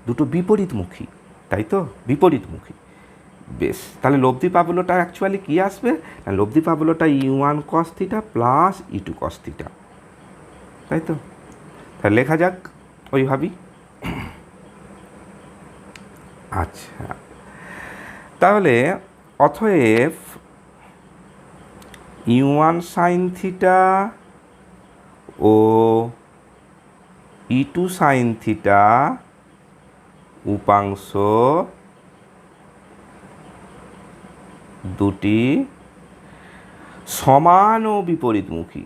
S1: দুটো বিপরীতমুখী, তাই তো, বিপরীতমুখী। বেশ, তাহলে লব্ধি প্রাবল্যটা অ্যাকচুয়ালি কী আসবে? লব্ধি প্রাবল্যটা E1 cos theta plus E2 cos theta, তাই তো। তাহলে লেখা যাক ওইভাবেই। আচ্ছা, তাহলে অতএব E1 সাইন থিটা ও E2 সাইন থিটা উপাংশ দুটি সমান ও বিপরীতমুখী,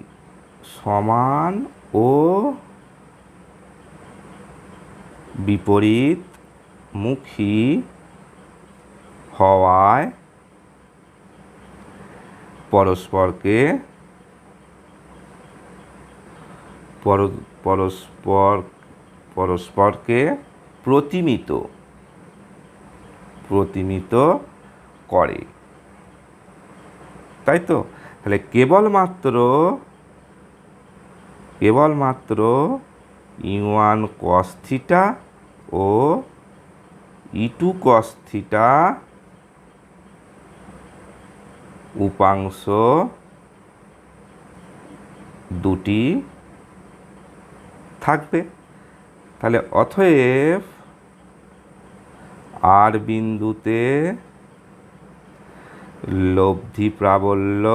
S1: সমান ও বিপরীতমুখী হওয়ায় পরস্পরকে প্রতিমিত করে, তাই তো। তাহলে কেবলমাত্র E1 কস থিটা ও E2 কস থিটা উপাংশ দুটি থাকবে। তাহলে অতএব আর বিন্দুতে লব্ধি প্রাবল্য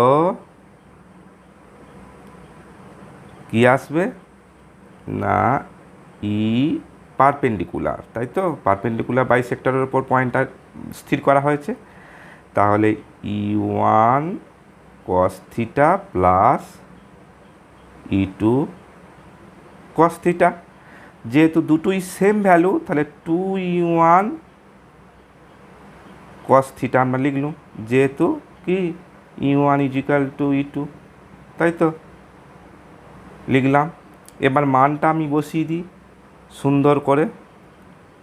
S1: কি আসবে না ই পারপেন্ডিকুলার, তাই তো, পারপেন্ডিকুলার বাইসেক্টরের উপর পয়েন্টটা স্থির করা হয়েছে। তাহলে E1 cos theta plus E2 cos theta, যেহেতু দুটোই সেম ভ্যালু তাহলে 2E1 কস থিটা আমরা লিখলাম, যেহেতু কি E1 ইজিক্যাল টু E2, তাই তো, লিখলাম। এবার মানটা আমি বসিয়ে দিই সুন্দর করে।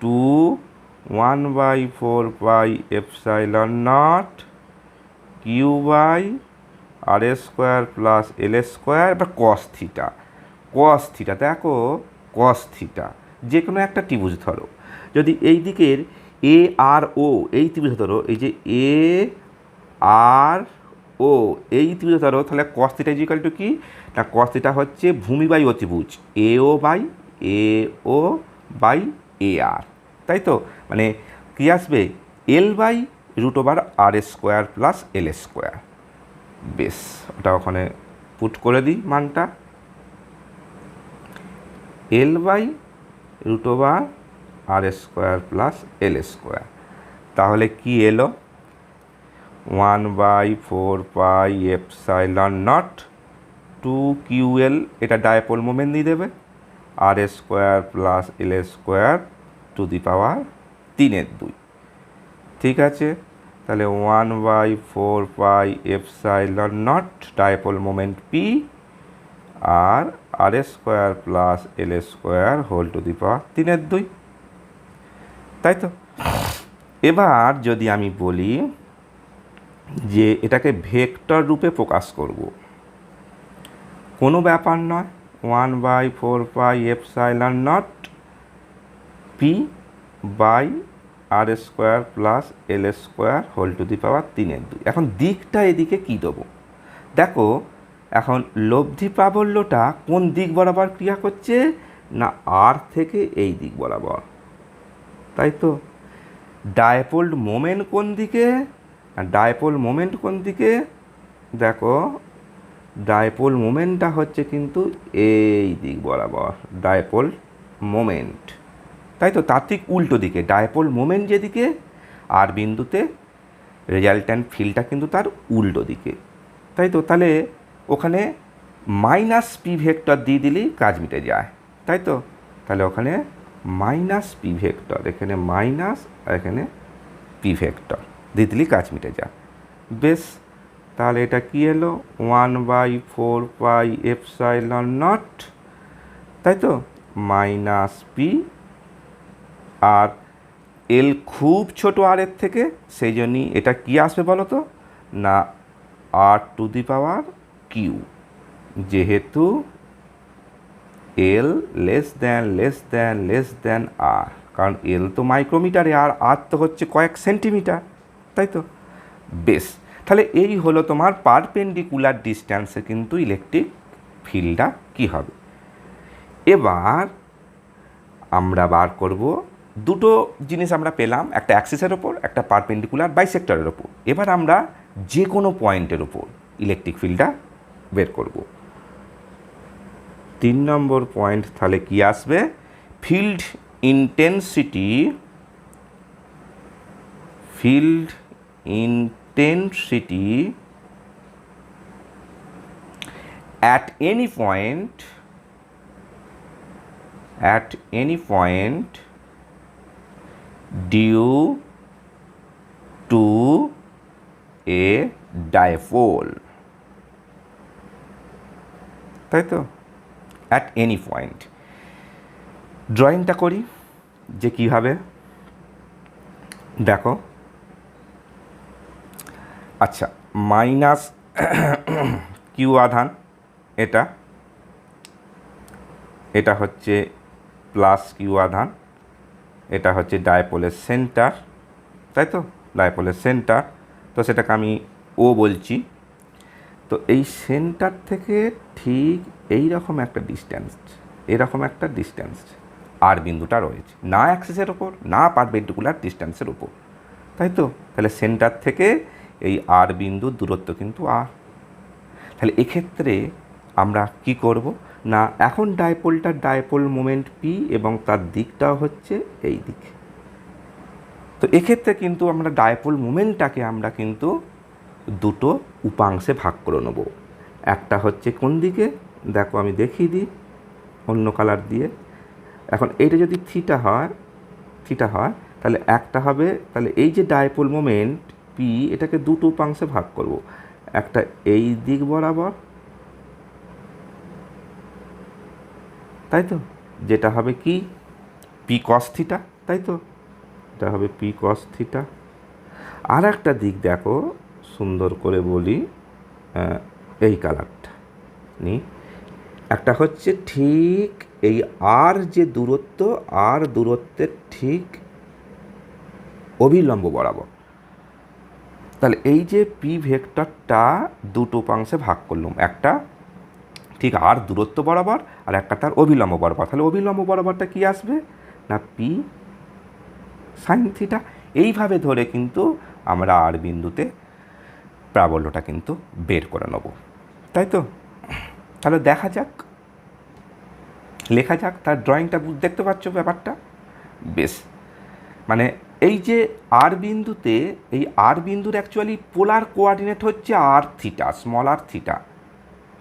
S1: 2 1/4πε0 Q/r² প্লাস L²। এবার কস থিটা দেখো, কস থিটা যে কোনো একটা ত্রিভুজ ধরো, যদি এই দিকের এ আর ও এই ত্রিভুজ ধরো, এই যে এ আর ও এই ত্রিভুজ ধরো, তাহলে কস থিটা ইজিক্যাল টু কি না, কস থিটা হচ্ছে ভূমি বাই অতিভুজ এও বাই এ আর, তাই তো। মানে কি আসবে? L/√R² plus L²। বেশ, ওটা ওখানে পুট করে দিই মানটা, L/√R² প্লাস L²। তাহলে কি এলো? 1/4πε0 2ql, এটা ডাইপোল মোমেন্ট দিয়ে দেবে, r square plus l square to the power 3/2। ঠিক আছে, তাহলে 1/4πε0 dipole moment p r r square plus l square whole to the power 3/2। তাই তো, এবার যদি আমি বলি যে এটাকে ভেক্টর রূপে প্রকাশ করব, কোনো ব্যাপার নয়, 1/4πε0 p by r square plus l square whole to the power 3/2। এখন দিকটা এদিকে কী দেবো? দেখো, এখন লব্ধি প্রাবল্যটা কোন দিক বরাবর ক্রিয়া করছে না, আর থেকে এই দিক বরাবর। তাই তো, ডাইপোল মোমেন্ট কোন দিকে? ডাইপোল মোমেন্ট কোন দিকে? দেখো, ডাইপোল মোমেন্টটা হচ্ছে কিন্তু এই দিক বরাবর, ডাইপোল মোমেন্ট। তাই তো, তার ঠিক উল্টো দিকে ডাইপোল মোমেন্ট যেদিকে, আর বিন্দুতে রেজাল্ট্যান্ট ফিল্ডটা কিন্তু তার উল্টো দিকে। তাই তো, তাহলে ওখানে মাইনাস পি ভেক্টর দিয়ে দিলেই কাজ মিটে যায়। তাই তো, তাহলে ওখানে মাইনাস পি ভেক্টর, এখানে মাইনাস আর এখানে পি ভেক্টর দিয়ে দিলেই কাজ মিটে যায়। বেশ, তাহলে এটা কি এলো? 1/4πε0, তাই তো, মাইনাস পি, আর এল খুব ছোট আর এর থেকে, সেই জন্যই এটা কি আসবে বলো তো না, আর টু দি পাওয়ার কিউ, যেহেতু এল লেস দ্যান আর, কারণ এল তো মাইক্রোমিটারে আর আর তো হচ্ছে কয়েক সেন্টিমিটার। তাই তো, বেশ, তাহলে এই হলো তোমার পারপেন্ডিকুলার ডিস্ট্যান্সে কিন্তু ইলেকট্রিক ফিল্ডটা কী হবে। এবার আমরা বার করব, দুটো জিনিস আমরা পেলাম, একটা অ্যাক্সিসের ওপর, একটা পারপেন্ডিকুলার বাইসেক্টরের ওপর। এবার আমরা যে কোনো পয়েন্টের ওপর ইলেকট্রিক ফিল্ডটা বের করব। 3 নম্বর পয়েন্ট তাহলে কি আসবে? Field intensity at any point due to a dipole। তাই তো, অ্যাট এনি পয়েন্ট। ড্রয়িংটা করি যে কীভাবে, দেখো, আচ্ছা, মাইনাস কিউ আধান, এটা হচ্ছে প্লাস কিউ আধান, এটা হচ্ছে ডাইপোলের সেন্টার। তাই তো, ডাইপোলের সেন্টার, তো সেটাকে আমি ও বলছি। তো এই সেন্টার থেকে ঠিক এইরকম একটা ডিস্ট্যান্স আর বিন্দুটা রয়েছে, না অ্যাক্সিসের ওপর না পারপেন্ডিকুলার ডিস্ট্যান্সের ওপর। তাই তো, তাহলে সেন্টার থেকে এই আর বিন্দুর দূরত্ব কিন্তু আর। তাহলে এক্ষেত্রে আমরা কি করব না, এখন ডাইপোলটার ডাইপোল মোমেন্ট পি এবং তার দিকটাও হচ্ছে এই দিক। তো এক্ষেত্রে কিন্তু আমরা ডাইপোল মোমেন্টটাকে আমরা কিন্তু দুটো উপাংশে ভাগ করে নেব। একটা হচ্ছে কোন দিকে, দেখো আমি দেখিয়ে দিই অন্য কালার দিয়ে। এখন এইটা যদি থিটা হয় তাহলে একটা হবে, তাহলে এই যে ডাইপোল মোমেন্ট পি, এটাকে দুটো উপাংশে ভাগ করব। একটা এই দিক বরাবর, তাই তো, যেটা হবে কি পি কস থিটা। তাই তো, এটা হবে পি কস থিটা। আর একটা দিক দেখো, সুন্দর করে বলি, এই কালারটা নি, একটা হচ্ছে ঠিক এই আর যে দূরত্ব, আর দূরত্বের ঠিক অভিলম্ব বরাবর। তাহলে এই যে পি ভেক্টরটা দুটো উপাংশে ভাগ করলাম, একটা ঠিক আর দূরত্ব বরাবর আর একটা তার অভিলম্ব বরাবর। তাহলে অভিলম্ব বরাবরটা কি আসবে না, পি সাইন থিটা। এইভাবে ধরে কিন্তু আমরা আর বিন্দুতে প্রাবল্যটা কিন্তু বের করে নেব। তাই তো, তাহলে দেখা যাক, লেখা যাক, তার ড্রয়িংটা দেখতে পাচ্ছ ব্যাপারটা। বেশ, মানে এই যে আর বিন্দুতে, এই আর বিন্দুর অ্যাকচুয়ালি পোলার কোঅর্ডিনেট হচ্ছে আর থিটা, স্মল আর থিটা,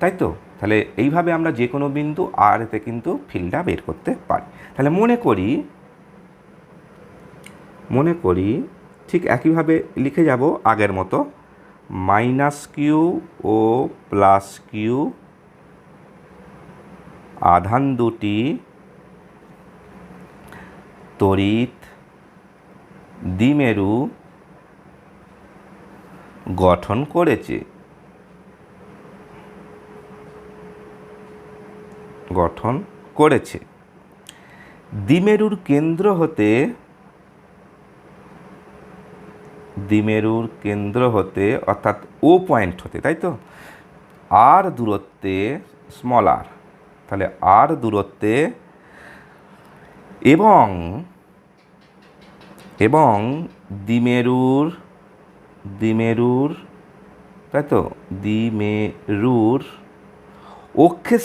S1: তাই তো? তাহলে এইভাবে আমরা যে কোনো বিন্দু আর এতে কিন্তু ফিল্ডটা বের করতে পারি। তাহলে মনে করি ঠিক একইভাবে লিখে যাব আগের মতো, মাইনাস কিউ ও প্লাস কিউ আধান দুটি তড়িৎ দ্বিমেরু গঠন করেছে। দ্বিমেরুর কেন্দ্র হতে অর্থাৎ ও পয়েন্ট হতে, তাই তো, আর দূরত্বে, স্মল আর, তাহলে আর দূরত্বে এবং দ্বিমেরুর তাই তো, দ্বিমেরুর অক্ষের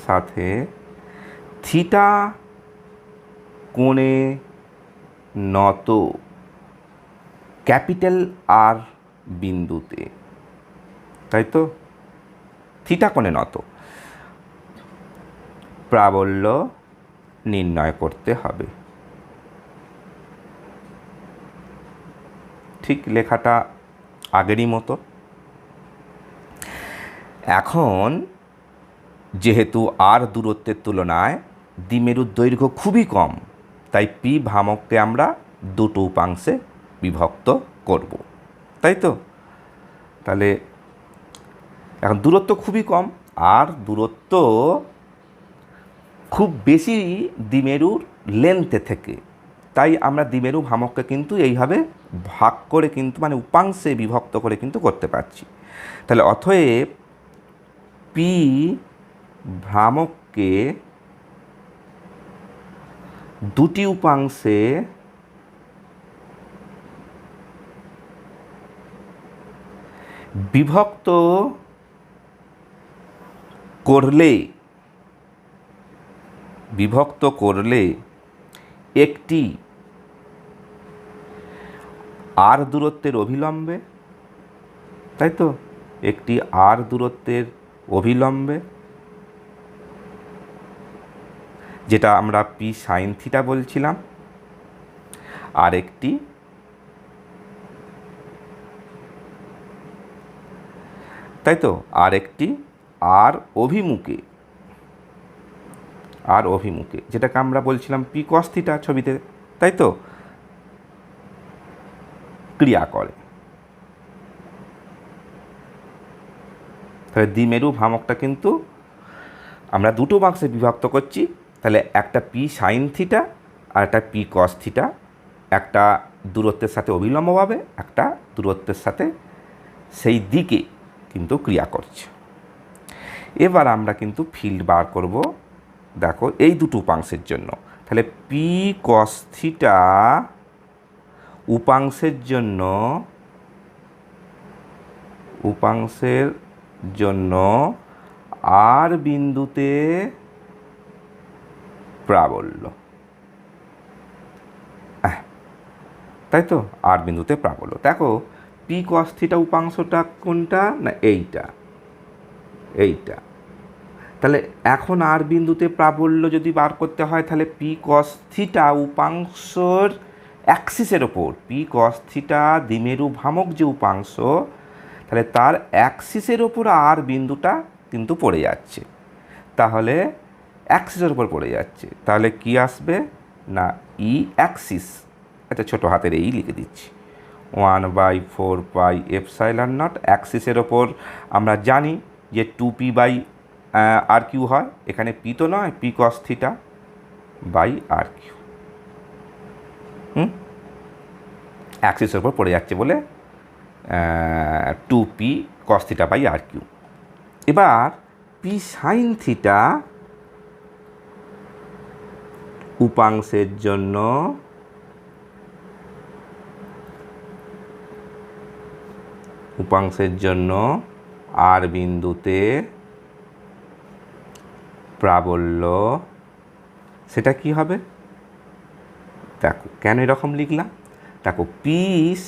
S1: সাথে থিটা কোণে নত ক্যাপিটাল আর বিন্দুতে, তাই তো, থিটা কোণে নত প্রাবল্য নির্ণয় করতে হবে। ঠিক লেখাটা আগেরই মতো। এখন যেহেতু আর দূরত্বের তুলনায় দ্বিমেরুর দৈর্ঘ্য খুবই কম, তাই পি ভ্রামককে আমরা দুটো উপাংশে বিভক্ত করব, তাই তো? তাহলে এখন দূরত্ব খুবই কম, আর দূরত্ব খুব বেশি দ্বিমেরুর লেন্থে থেকে, তাই আমরা দ্বিমেরু ভ্রামককে কিন্তু এইভাবে ভাগ করে কিন্তু মানে উপাংশে বিভক্ত করে কিন্তু করতে পারছি। তাহলে অতএব পি ভ্রামককে দুটি উপাংশে বিভক্ত করলে একটি আর দূরত্বের অভিলম্বে, তাই তো, একটি আর দূরত্বের অভিলম্বে, যেটা আমরা পি সাইন থিটা বলছিলাম, আর একটি তাই তো, আর একটি আর অভিমুখে যেটাকে আমরা বলছিলাম পি কস থিটা ছবিতে, তাই তো, ক্রিয়া করে। তাহলে দ্বিমেরু ভ্রামকটা কিন্তু আমরা দুটো বাক্সে বিভক্ত করছি। তাহলে একটা পি সাইন থিটা আর একটা পি কস থিটা, একটা দূরত্বের সাথে অভিলম্বভাবে, একটা দূরত্বের সাথে সেই দিকে কিন্তু ক্রিয়া করছে। এবার আমরা কিন্তু ফিল্ড বার করব, দেখো এই দুটো উপাংশের জন্য। তাহলে পি কস থিটা উপাংশের জন্য আর বিন্দুতে প্রাবল্য, তাই তো, আর বিন্দুতে প্রাবল্য। দেখো পি কস থিটা উপাংশটা কোনটা না, এইটা। তাহলে এখন আর বিন্দুতে প্রাবল্য যদি বার করতে হয়, তাহলে পি কস থিটা উপাংশর অ্যাক্সিসের ওপর, পি কস থিটা দ্বিমেরু ভ্রামক যে উপাংশ, তাহলে তার অ্যাক্সিসের ওপর আর বিন্দুটা কিন্তু পড়ে যাচ্ছে। তাহলে অ্যাক্সিসের ওপর পড়ে যাচ্ছে, তাহলে কি আসবে না, ই অ্যাক্সিস, এটা ছোটো হাতের এই লিখে দিচ্ছি, 1/4 পাই এপসাইলন নট। অ্যাক্সিসের ওপর আমরা জানি যে 2p বাই আর কিউ হয়, এখানে পি তো নয়, p cos theta by r q, অ্যাক্সিসের ওপর পড়ে যাচ্ছে বলে 2p cos theta by r q. এবার পি সাইন থিটা উপাংশের জন্য আর বিন্দুতে প্রাবল্য সেটা কি হবে? দেখো কেন এরকম লিখলাম, দেখো পি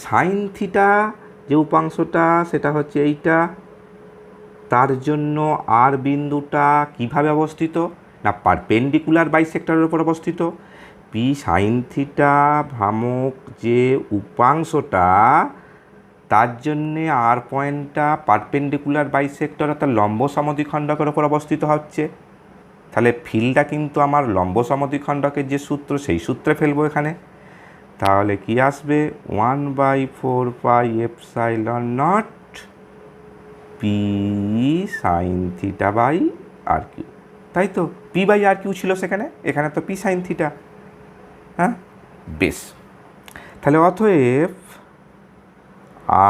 S1: সাইন থিটা যে উপাংশটা সেটা হচ্ছে এইটা, তার জন্য আর বিন্দুটা কিভাবে অবস্থিত না পারপেন্ডিকুলার বাইসেক্টরের উপর অবস্থিত। পি সাইন থিটা ভ্রামক যে উপাংশটা তার জন্যে আর পয়েন্টটা পারপেন্ডিকুলার বাইসেক্টর অর্থাৎ লম্ব সমদ্বিখণ্ডকের ওপর অবস্থিত হচ্ছে। তাহলে ফিল্ডটা কিন্তু আমার লম্ব সমদ্বিখণ্ডকের যে সূত্র সেই সূত্রে ফেলবো এখানে। তাহলে কি আসবে 1/4πε0 p sine theta by r q, তাই তো পি বাই আর কিউ ছিল সেখানে, এখানে তো পি সাইন থিটা। হ্যাঁ বেশ, তাহলে অতএব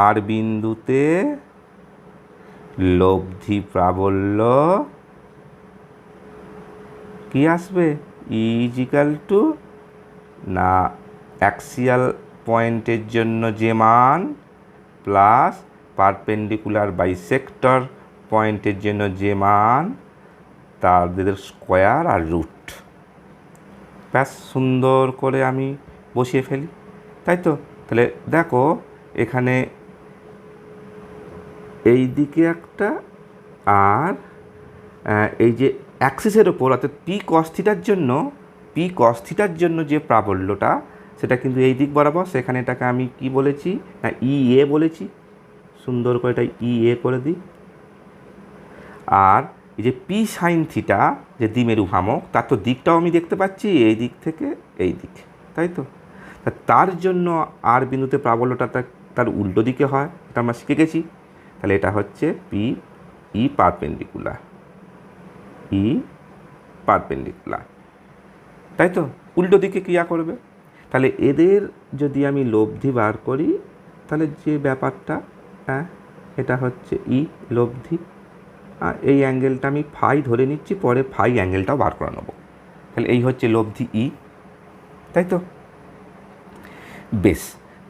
S1: আর বিন্দুতে লব্ধি প্রাবল্য কি আসবে ইজিক্যাল টু না অ্যাক্সিয়াল পয়েন্টের জন্য যে মান প্লাস পারপেন্ডিকুলার বাইসেক্টর পয়েন্টের জন্য যে মান তাদের স্কোয়ার আর রুট। ব্যাস সুন্দর করে আমি বসিয়ে ফেলি, তাই তো। তাহলে দেখো এখানে এই দিকে একটা আর এই যে অ্যাক্সিসের ওপর অর্থাৎ পি কস থিটার জন্য যে প্রাবল্যটা সেটা কিন্তু এই দিক বরাবর, সেখানে এটাকে আমি কি বলেছি না ই এ বলেছি, সুন্দর করে এটা ই এ করে দিই। আর এই যে পি সাইন থিটা যে দ্বিমেরু ভ্রামক তার তো দিকটাও আমি দেখতে পাচ্ছি এই দিক থেকে এই দিক, তাই তো। তার জন্য আর বিন্দুতে প্রাবল্যটা তার উল্টো দিকে হয়, এটা আমরা শিখে গেছি। তাহলে এটা হচ্ছে পি ই পারপেন্ডিকুলার, তাই তো উল্টো দিকে ক্রিয়া করবে। তাহলে এদের যদি আমি লব্ধি বার করি তাহলে যে ব্যাপারটা, হ্যাঁ এটা হচ্ছে ই লব্ধি, আর এই অ্যাঙ্গেলটা আমি ফাই ধরে নিচ্ছি, পরে ফাই অ্যাঙ্গেলটাও বার করে নেবো। তাহলে এই হচ্ছে লব্ধি ই, তাই তো। বেশ,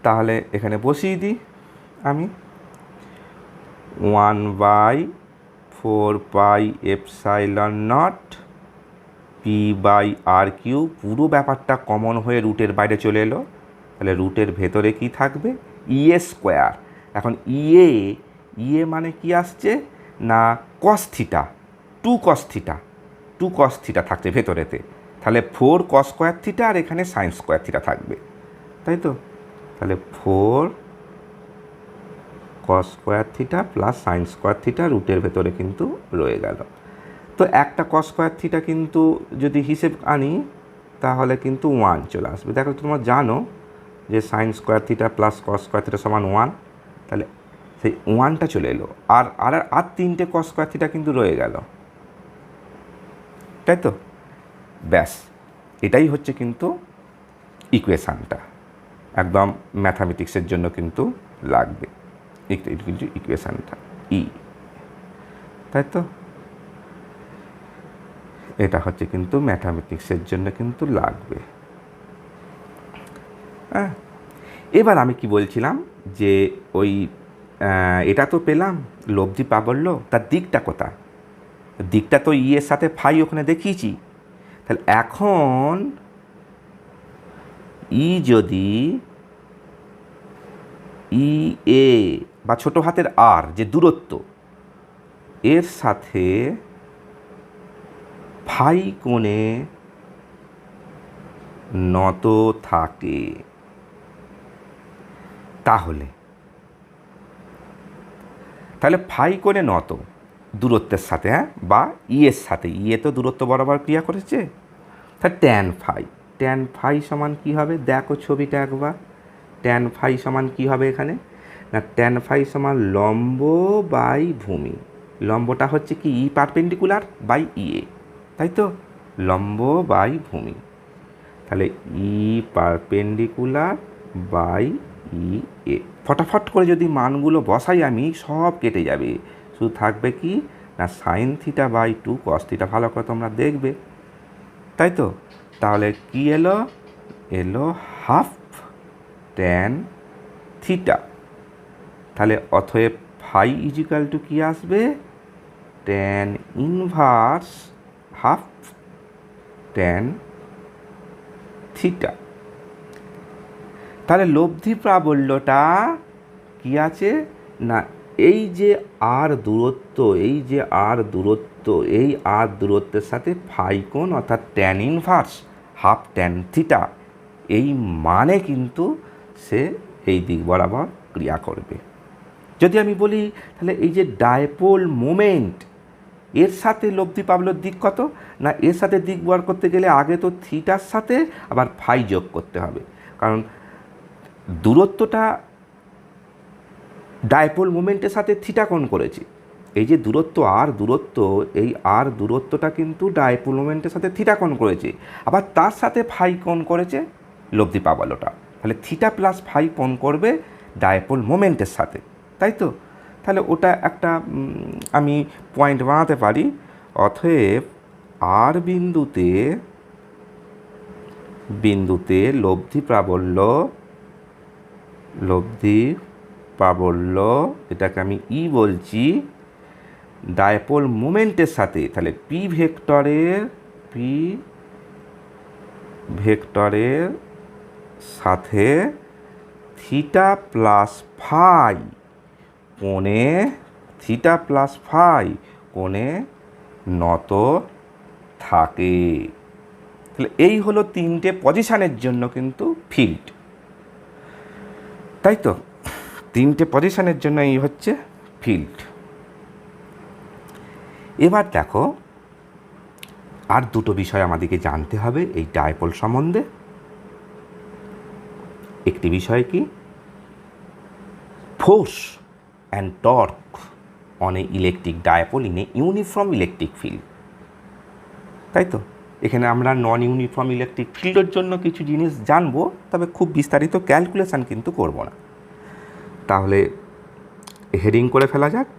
S1: তাহলে এখানে বসিয়ে দিই আমি 1/4πε0 পি বাই আর কিউ, পুরো ব্যাপারটা কমন হয়ে রুটের বাইরে চলে এলো। তাহলে রুটের ভেতরে কি থাকবে ইএ স্কোয়ার। এখন ইএ মানে কি আসছে না কস থিটা, 2 cos থিটা থাকছে ভেতরেতে। তাহলে 4 cos স্কোয়ার থিটা আর এখানে সাইন স্কোয়ার থিটা থাকবে, তাই তো। তাহলে 4 cos square theta plus sine square theta রুটের ভেতরে কিন্তু রয়ে গেল। তো একটা cos স্কোয়ার থিটা কিন্তু যদি হিসেব আনি তাহলে কিন্তু 1 চলে আসবে। দেখো তোমরা জানো যে sine square theta plus cos square theta সমান 1, তাহলে সেই 1টা চলে এলো। আর আর আর 3টে cos স্কোয়ার থিটা কিন্তু রয়ে গেল, তাই তো। ব্যাস, এটাই হচ্ছে কিন্তু ইকুয়েশানটা, একদম ম্যাথামেটিক্সের জন্য কিন্তু লাগবে কিন্তু ইকুয়েশানটা ই, তাই তো। এটা হচ্ছে কিন্তু ম্যাথামেটিক্সের জন্য কিন্তু লাগবে। হ্যাঁ, এবার আমি কি বলছিলাম যে ওই এটা তো পেলাম লব্ধি প্রাবল্য, তার দিকটা কোথায়? দিকটা তো ই এর সাথে ফাই ওখানে দেখিয়েছি। তাহলে এখন ই যদি ই এ বা ছোটো হাতের আর যে দূরত্ব এর সাথে ফাই কোণে নত থাকে, তাহলে ফাই কোণে নত দূরত্বের সাথে, হ্যাঁ, বা ই এর সাথে, ই এ তো দূরত্ব বরাবর ক্রিয়া করেছে, তা ট্যান ফাই সমান কী হবে? দেখো ছবিটা একবার, ট্যান ফাই সমান কী হবে এখানে না ট্যান ফাই সমান লম্ব বাই ভূমি। লম্বটা হচ্ছে কি ই পারপেন্ডিকুলার বাই ই এ, তাই তো, লম্ব বাই ভূমি। তাহলে ই পারপেন্ডিকুলার বাই ই এ, ফটাফট করে যদি মানগুলো বসাই আমি সব কেটে যাবে, শুধু থাকবে কি না sine theta by 2 cos theta. ভালো করে তোমরা দেখবে, তাই তো। তাহলে কি এলো হাফ ট্যান থিটা। তাহলে অতএব ফাই ইজিক্যাল টু কী আসবে? Tan inverse half tan theta. তাহলে লব্ধি প্রাবল্যটা কি আছে না, এই যে আর দূরত্ব, এই যে আর দূরত্ব, এই আর দূরত্বের সাথে ফাই কোণ অর্থাৎ tan inverse half tan theta, এই মানে কিন্তু সে এই দিক বরাবর ক্রিয়া করবে। যদি আমি বলি তাহলে এই যে ডাইপোল মোমেন্ট, এর সাথে লব্ধি প্রাবল্যর দিক কত না, এর সাথে দিক বার করতে গেলে আগে তো থিটার সাথে আবার ফাই যোগ করতে হবে, কারণ দূরত্বটা ডাইপোল মোমেন্টের সাথে থিটা কোণ করেছি। এই যে দূরত্ব আর দূরত্ব, এই আর দূরত্বটা কিন্তু ডাইপোল মোমেন্টের সাথে থিটা কোণ করেছে, আবার তার সাথে ফাই কোণ করেছে লব্ধি প্রাবল্যটা। তাহলে থিটা প্লাস ফাই কোণ করবে ডাইপোল মোমেন্টের সাথে, তাই তো? তাহলে ওটা একটা আমি পয়েন্ট বানাতে পারি। অতএব আর বিন্দুতে লব্ধি প্রাবল্য এটাকে আমি ই বলছি ডাইপোল মোমেন্টের সাথে। তাহলে পি ভেক্টরের সাথে থিটা প্লাস ফাই কোণে নত থাকে। তাহলে এই হলো তিনটে পজিশানের জন্য কিন্তু ফিল্ড, তাই তো? তিনটে পজিশানের জন্য এই হচ্ছে ফিল্ড। এবার দেখো আর দুটো বিষয় আমাদেরকে জানতে হবে এই ডাইপোল সম্বন্ধে। একটি বিষয় কি, force and torque on a electric dipole in a uniform electric field, তাই তো? এখানে আমরা নন ইউনিফর্ম ইলেকট্রিক ফিল্ডের জন্য কিছু জিনিস জানবো, তবে খুব বিস্তারিত ক্যালকুলেশান কিন্তু করব না। তাহলে হেডিং করে ফেলা যাক,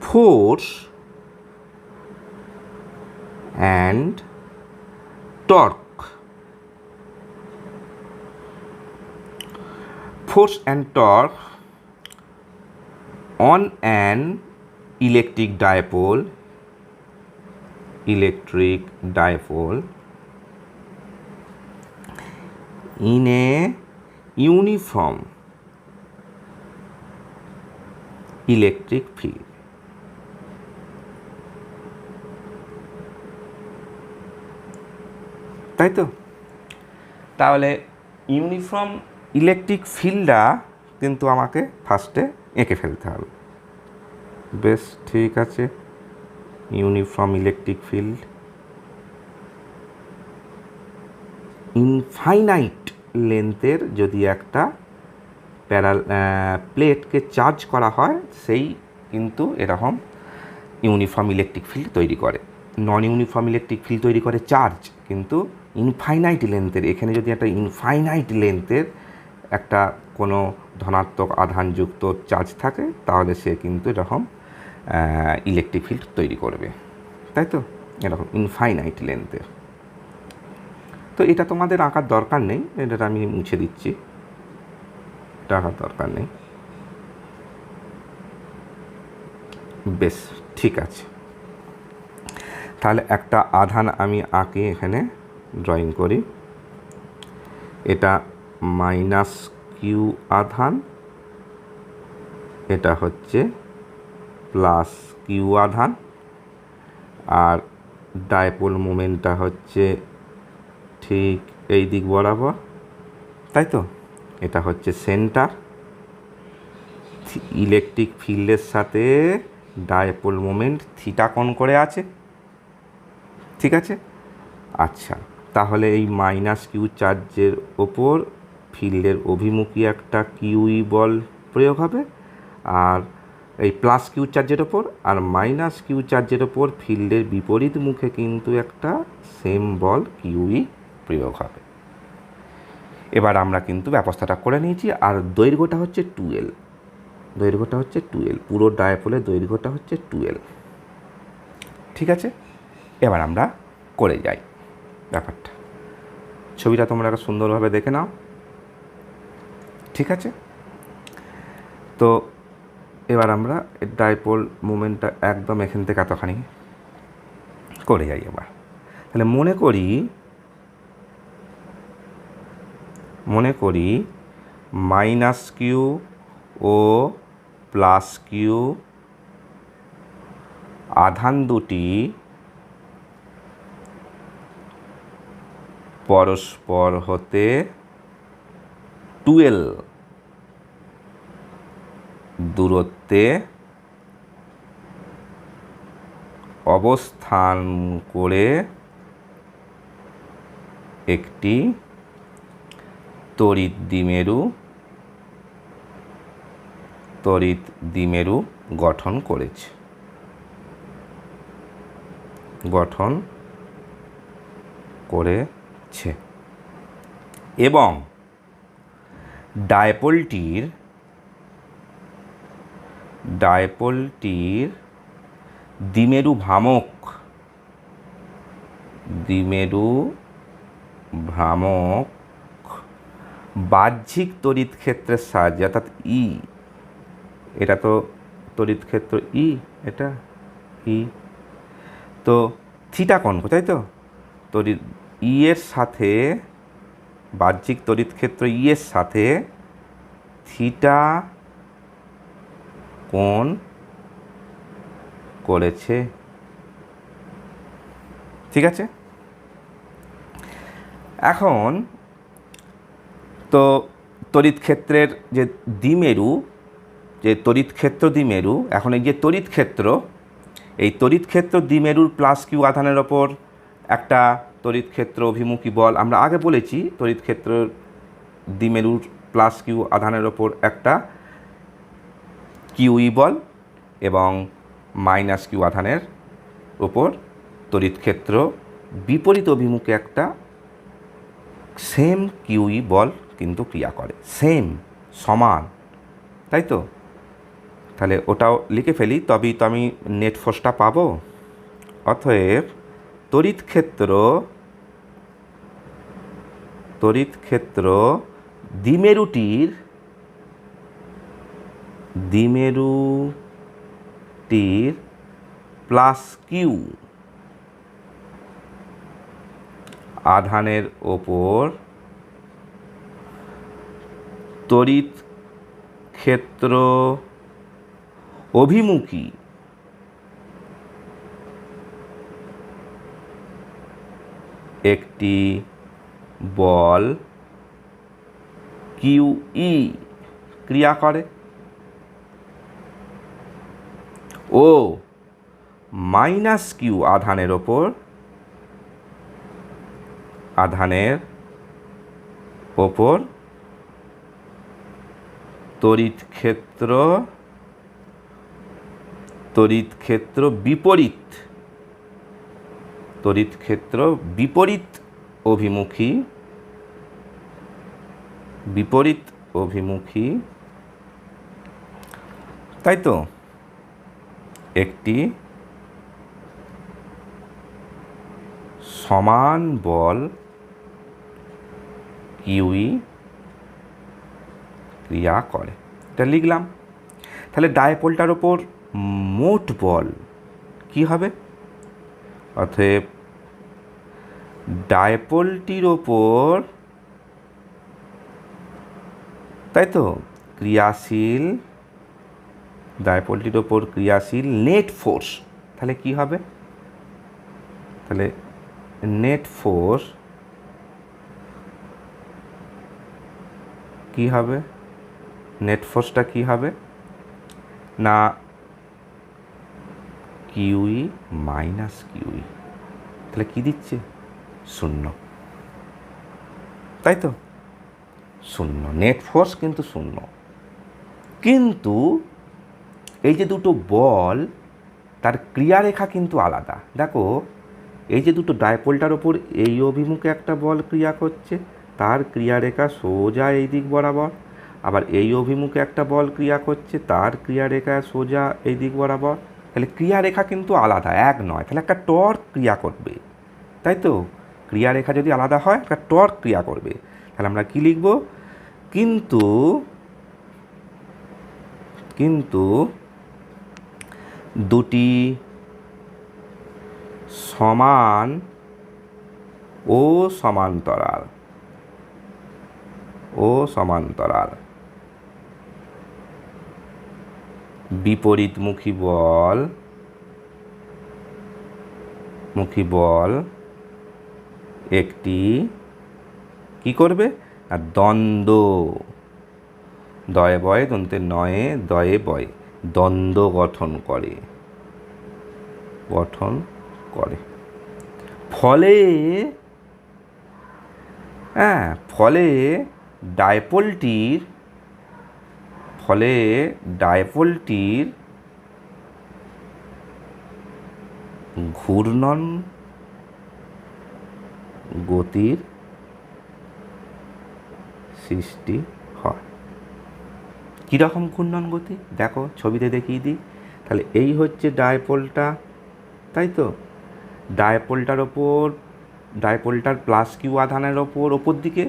S1: force and torque on an electric dipole in a uniform electric field. তাই তো? তাহলে ইউনিফর্ম ইলেকট্রিক ফিল্ডটা কিন্তু আমাকে ফার্স্টে এঁকে ফেলতে হবে। বেশ, ঠিক আছে। ইউনিফর্ম ইলেকট্রিক ফিল্ড ইনফাইনাইট লেন্থের যদি একটা প্লেটকে চার্জ করা হয়, সেই কিন্তু এরকম ইউনিফর্ম ইলেকট্রিক ফিল্ড তৈরি করে। নন ইউনিফর্ম ইলেকট্রিক ফিল্ড তৈরি করে চার্জ, কিন্তু ইনফাইনাইট লেন্থের, এখানে যদি একটা ইনফাইনাইট লেন্থের একটা কোনো ধনাত্মক আধানযুক্ত চার্জ থাকে, তাহলে সে কিন্তু এরকম ইলেকট্রিক ফিল্ড তৈরি করবে, তাই তো? এরকম ইনফাইনাইট লেন্থের। তো এটা তোমাদের আঁকার দরকার নেই, এটা আমি মুছে দিচ্ছি, এটা আঁকার দরকার নেই। বেশ, ঠিক আছে। তাহলে একটা আধান আমি আঁকি, এখানে ড্রয়িং করি। এটা মাইনাস কিউ আধান, এটা হচ্ছে প্লাস কিউ আধান, আর ডাইপোল মোমেন্টটা হচ্ছে ঠিক এই দিক বরাবর, তাই তো? এটা হচ্ছে সেন্টার। ইলেকট্রিক ফিল্ডের সাথে ডাইপোল মোমেন্ট থিটা কোণ করে আছে, ঠিক আছে? আচ্ছা, তাহলে এই মাইনাস কিউ চার্জের ওপর ফিল্ডের অভিমুখী একটা কিউই বল প্রয়োগ হবে, আর এই প্লাস কিউ চার্জের ওপর আর মাইনাস কিউ চার্জের ওপর ফিল্ডের বিপরীত মুখে কিন্তু একটা সেম বল কিউই প্রয়োগ হবে। এবার আমরা কিন্তু ব্যবস্থাটা করে নিয়েছি। আর দৈর্ঘ্যটা হচ্ছে 12, পুরো ডায়াপোলের দৈর্ঘ্যটা হচ্ছে 12, ঠিক আছে? এবার আমরা করে যাই ব্যাপারটা। ছবিটা তোমরা সুন্দরভাবে দেখে নাও, ঠিক আছে? তো এবার আমরা ডাইপোল মোমেন্টটা একদম এখান থেকে এতখানি করে যাই। এবার তাহলে মনে করি মনে করি মাইনাস কিউ ও প্লাস কিউ আধান দুটি পরস্পর হতে 12 দূরত্বে অবস্থান করে একটি তড়িৎ দ্বিমেরু গঠন করেছে এবং ডায়পোলটির দ্বিমেরু ভ্রামক বাহ্যিক তড়িৎ ক্ষেত্রের সাহায্যে, অর্থাৎ ই, এটা তো তড়িৎ ক্ষেত্র ই, এটা ই, তো থিটা কোণ, তাই তো তড়িৎ ই এর সাথে, বাহ্যিক তড়িৎ ক্ষেত্র ই এর সাথে থিটা কোণ করেছে। ঠিক আছে, এখন তো তড়িৎ ক্ষেত্রের যে দ্বিমেরু, এখন এই যে তড়িৎ ক্ষেত্র দ্বিমেরুর প্লাস কিউ আধানের ওপর একটা তড়িৎ ক্ষেত্র অভিমুখী বল, আমরা আগে বলেছি তড়িৎ ক্ষেত্র দ্বিমেরুর প্লাস কিউ আধানের ওপর একটা কিউই বল এবং মাইনাস কিউ আধানের ওপর তড়িৎ ক্ষেত্র বিপরীত অভিমুখে একটা সেম কিউই বল কিন্তু ক্রিয়া করে, সমান, তাই তো? তাহলে ওটাও লিখে ফেলি, তবেই তো আমি নেট ফোর্সটা পাবো। অতএব তড়িৎ ক্ষেত্র দ্বিমেরুটির প্লাস কিউ আধানের ওপর তড়িৎ ক্ষেত্র অভিমুখী একটি বল কিউই ক্রিয়া করে ও মাইনাস কিউ আধানের ওপর তড়িৎ ক্ষেত্র বিপরীত অভিমুখী, তাই তো, একটি সমান বল কিউই ক্রিয়া করে, এটা লিখলাম। তাহলে ডায়পোলটার ওপর মোট বল কি হবে? অতএব ডায়পোলটির ওপর, তাই তো, ক্রিয়াশীল নেট ফোর্স, তাহলে কি হবে? তাহলে নেট ফোর্স কি হবে? নেট ফোর্সটা কি হবে না কিউই মাইনাস কিউই, তাহলে কি দিচ্ছে? 0, তাই তো, 0, নেট ফোর্স কিন্তু 0। কিন্তু এই যে দুটো বল, তার ক্রিয়ারেখা কিন্তু আলাদা। দেখো, এই যে দুটো ডায়পোলটার ওপর এই অভিমুখে একটা বল ক্রিয়া করছে, তার ক্রিয়ারেখা সোজা এই দিক বরাবর, আবার এই অভিমুখে একটা বল ক্রিয়া করছে, তার ক্রিয়ারেখা সোজা এই দিক বরাবর। তাহলে ক্রিয়ারেখা কিন্তু আলাদা, এক নয়। তাহলে একটা টর্ক ক্রিয়া করবে, তাই তো? ক্রিয়ারেখা যদি আলাদা হয়, একটা টর্ক ক্রিয়া করবে। তাহলে আমরা কি লিখব? কিন্তু দুটি সমান ও সমান্তরাল ও সমান্তরাল। বিপরীতমুখী বল একটি কি করবে না দ্বন্দ্ব, দয়ে বয়ে দন্তে নয়ে দয়ে বয়ে দ্বন্দ্ব গঠন করে ফলে ডায়পোলটির ঘূর্ণন গতির সৃষ্টি হয়। কীরকম ঘূর্ণন গতি দেখো ছবিতে দেখিয়ে দিই। তাহলে এই হচ্ছে ডায়পোলটা, তাই তো। ডায়পোলটার প্লাস কিউ আধানের ওপর দিকে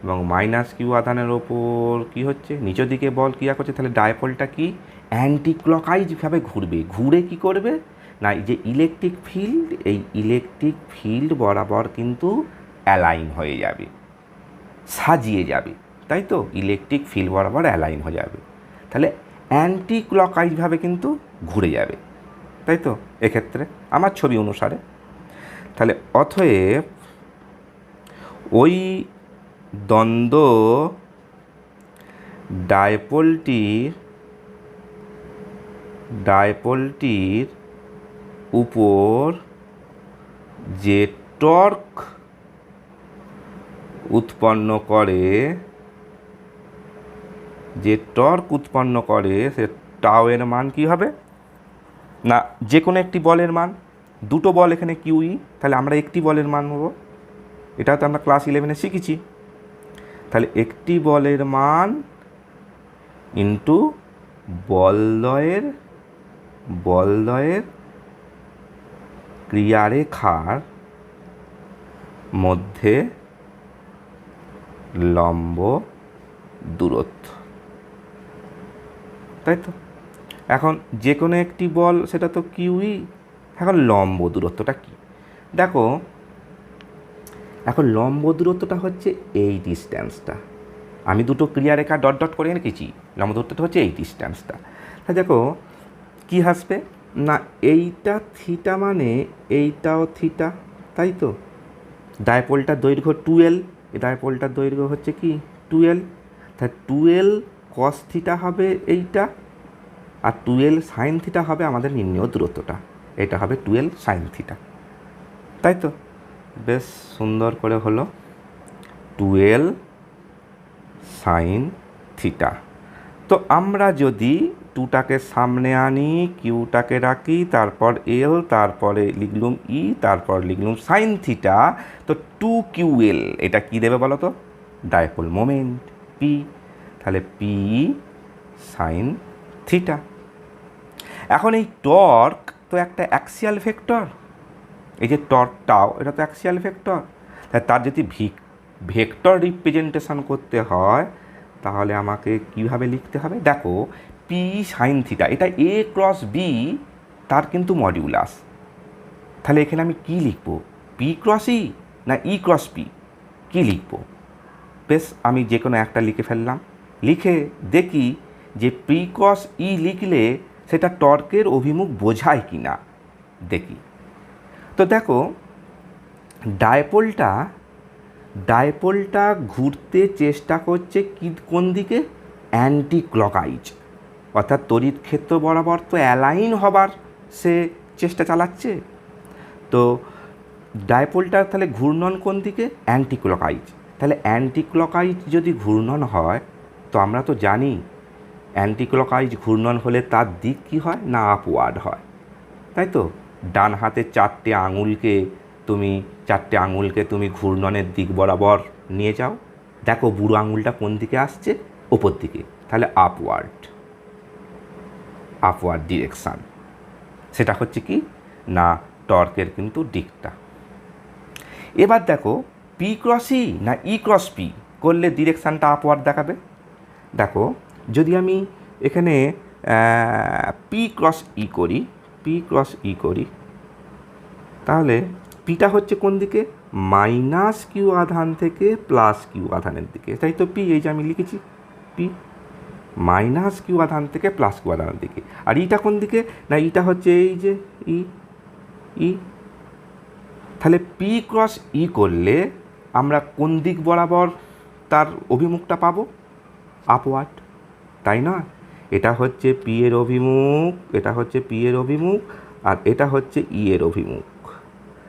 S1: এবং মাইনাস কিউ আধানের ওপর কী হচ্ছে নিচের দিকে বল ক্রিয়া করছে। তাহলে ডায়পোলটা কি অ্যান্টি ক্লকওয়াইজভাবে ঘুরে কি করবে না এই যে ইলেকট্রিক ফিল্ড বরাবর কিন্তু অ্যালাইন হয়ে যাবে, সাজিয়ে যাবে, তাই তো। ইলেকট্রিক ফিল্ড বরাবর অ্যালাইন হয়ে যাবে, তাহলে অ্যান্টি ক্লকওয়াইজভাবে কিন্তু ঘুরে যাবে, তাই তো এক্ষেত্রে আমার ছবি অনুসারে। তাহলে অতএব ওই দ্বন্দ্ব ডায়পোলটির উপর যে টর্ক উৎপন্ন করে সে টাওয়ের মান কী হবে না যে কোনো একটি বলের মান, দুটো বল এখানে কিউই, তাহলে আমরা একটি বলের মান নেব, এটা তো আমরা ক্লাস 11-এ শিখেছি। তাহলে একটি বলের মান ইন্টু বলদ্বয়ের ক্রিয়ারেখার মধ্যে লম্ব দূরত্ব, তাই তো। এখন যে কোনো একটি বল সেটা তো কিউই, এখন লম্ব দূরত্বটা কি দেখো। এখন লম্ব দূরত্বটা হচ্ছে এই ডিস্ট্যান্সটা, আমি দুটো ক্রিয়ারেখা ডট ডট করে রেখেছি, লম্ব দূরত্বটা হচ্ছে এই ডিস্ট্যান্সটা। তাহলে দেখো কী আসবে না এইটা থিটা মানে এইটাও থিটা, তাই তো। ডায়পোলটার দৈর্ঘ্য 12, এই ডায়পোলটার দৈর্ঘ্য হচ্ছে কি 12, তাহলে 12 কস থিটা হবে এইটা, আর 12 সাইন থিটা হবে আমাদের নির্ণেয় দূরত্বটা, এটা হবে 12 সাইন থিটা, তাই তো। বেশ সুন্দর করে হলো 12 সাইন থিটা। তো আমরা যদি টুটাকে সামনে আনি, কিউটাকে রাখি, তারপর এল, তারপরে লিখলুম ই, তারপর লিখলুম সাইন থিটা, তো 2QL এটা কি দেবে বলো তো ডায়পোল মোমেন্ট পি, তাহলে পি সাইন থিটা। এখন এই টর্ক তো একটা অ্যাক্সিয়াল ভেক্টর, এই যে টর্কটাও এটা তো অ্যাক্সিয়াল ভেক্টর, তার যদি ভেক্টর রিপ্রেজেন্টেশন করতে হয় তাহলে আমাকে কিভাবে লিখতে হবে দেখো পি সাইন থিটা, এটা এ ক্রস বি তার কিন্তু মডিউলাস। তাহলে এখানে আমি কি লিখব পি ক্রস ই না ই ক্রস পি, কী লিখব? বেশ আমি যে কোনো একটা লিখে ফেললাম, লিখে দেখি যে পি ক্রস ই লিখলে সেটা টর্কের অভিমুখ বোঝায় কি না দেখি। তো দেখো ডায়পোলটা ঘুরতে চেষ্টা করছে কি কোন দিকে অ্যান্টি ক্লকওয়াইজ, অর্থাৎ তড়িৎ ক্ষেত্র বরাবর তো অ্যালাইন হবার সে চেষ্টা চালাচ্ছে। তো ডায়পোলটার তাহলে ঘূর্ণন কোন দিকে অ্যান্টি ক্লকওয়াইজ, তাহলে অ্যান্টি ক্লকওয়াইজ যদি ঘূর্ণন হয় তো আমরা তো জানি অ্যান্টি ক্লকওয়াইজ ঘূর্ণন হলে তার দিক কী হয় না আপওয়ার্ড হয়, তাই তো। ডান হাতের চারটে আঙুলকে তুমি ঘূর্ণনের দিক বরাবর নিয়ে যাও, দেখো বুড়ো আঙুলটা কোন দিকে আসছে ওপর দিকে, তাহলে আপওয়ার্ড ডিরেকশান, সেটা হচ্ছে কি না টর্কের কিন্তু দিকটা। এবার দেখো পি ক্রস ই না ই ক্রস পি করলে ডিরেকশানটা আপওয়ার্ড দেখাবে। দেখো যদি আমি এখানে পি ক্রস ই করি তাহলে পিটা হচ্ছে কোন দিকে মাইনাস কিউ আধান থেকে প্লাস কিউ আধানের দিকে, তাই তো পি, এই যে আমি লিখেছি পি, মাইনাস কিউ আধান থেকে প্লাস কিউ আধানের দিকে। আর ইটা কোন দিকে, না ইটা হচ্ছে এই যে ই ই। তাহলে পি ক্রস ই করলে আমরা কোন দিক বরাবর তার অভিমুখটা পাবো? আপওয়ার্ড, তাই না? এটা হচ্ছে পি এর অভিমুখ, এটা হচ্ছে পি এর অভিমুখ, আর এটা হচ্ছে ই এর অভিমুখ।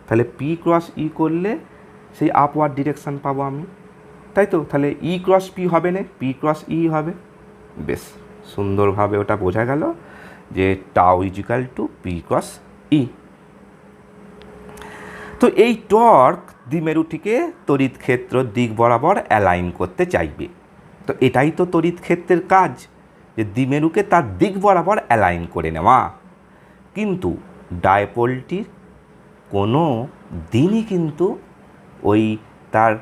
S1: তাহলে পি ক্রস ই করলে সেই আপওয়ার্ড ডিরেকশান পাবো আমি, তাই তো? তাহলে ই ক্রস পি হবে না, পি ক্রস ই হবে। বেশ সুন্দরভাবে ওটা বোঝা গেল যে tau is equal to p cross E. তো এই টর্ক দ্বিমেরুটিকে তড়িৎ ক্ষেত্র দিক বরাবর অ্যালাইন করতে চাইবে। তো এটাই তো তড়িৎ ক্ষেত্রের কাজ, যে দ্বিমেরুকে তার দিক বরাবর অ্যালাইন করে নেওয়া। কিন্তু ডায়পোলটির কোনো দিনই কিন্তু ওই তার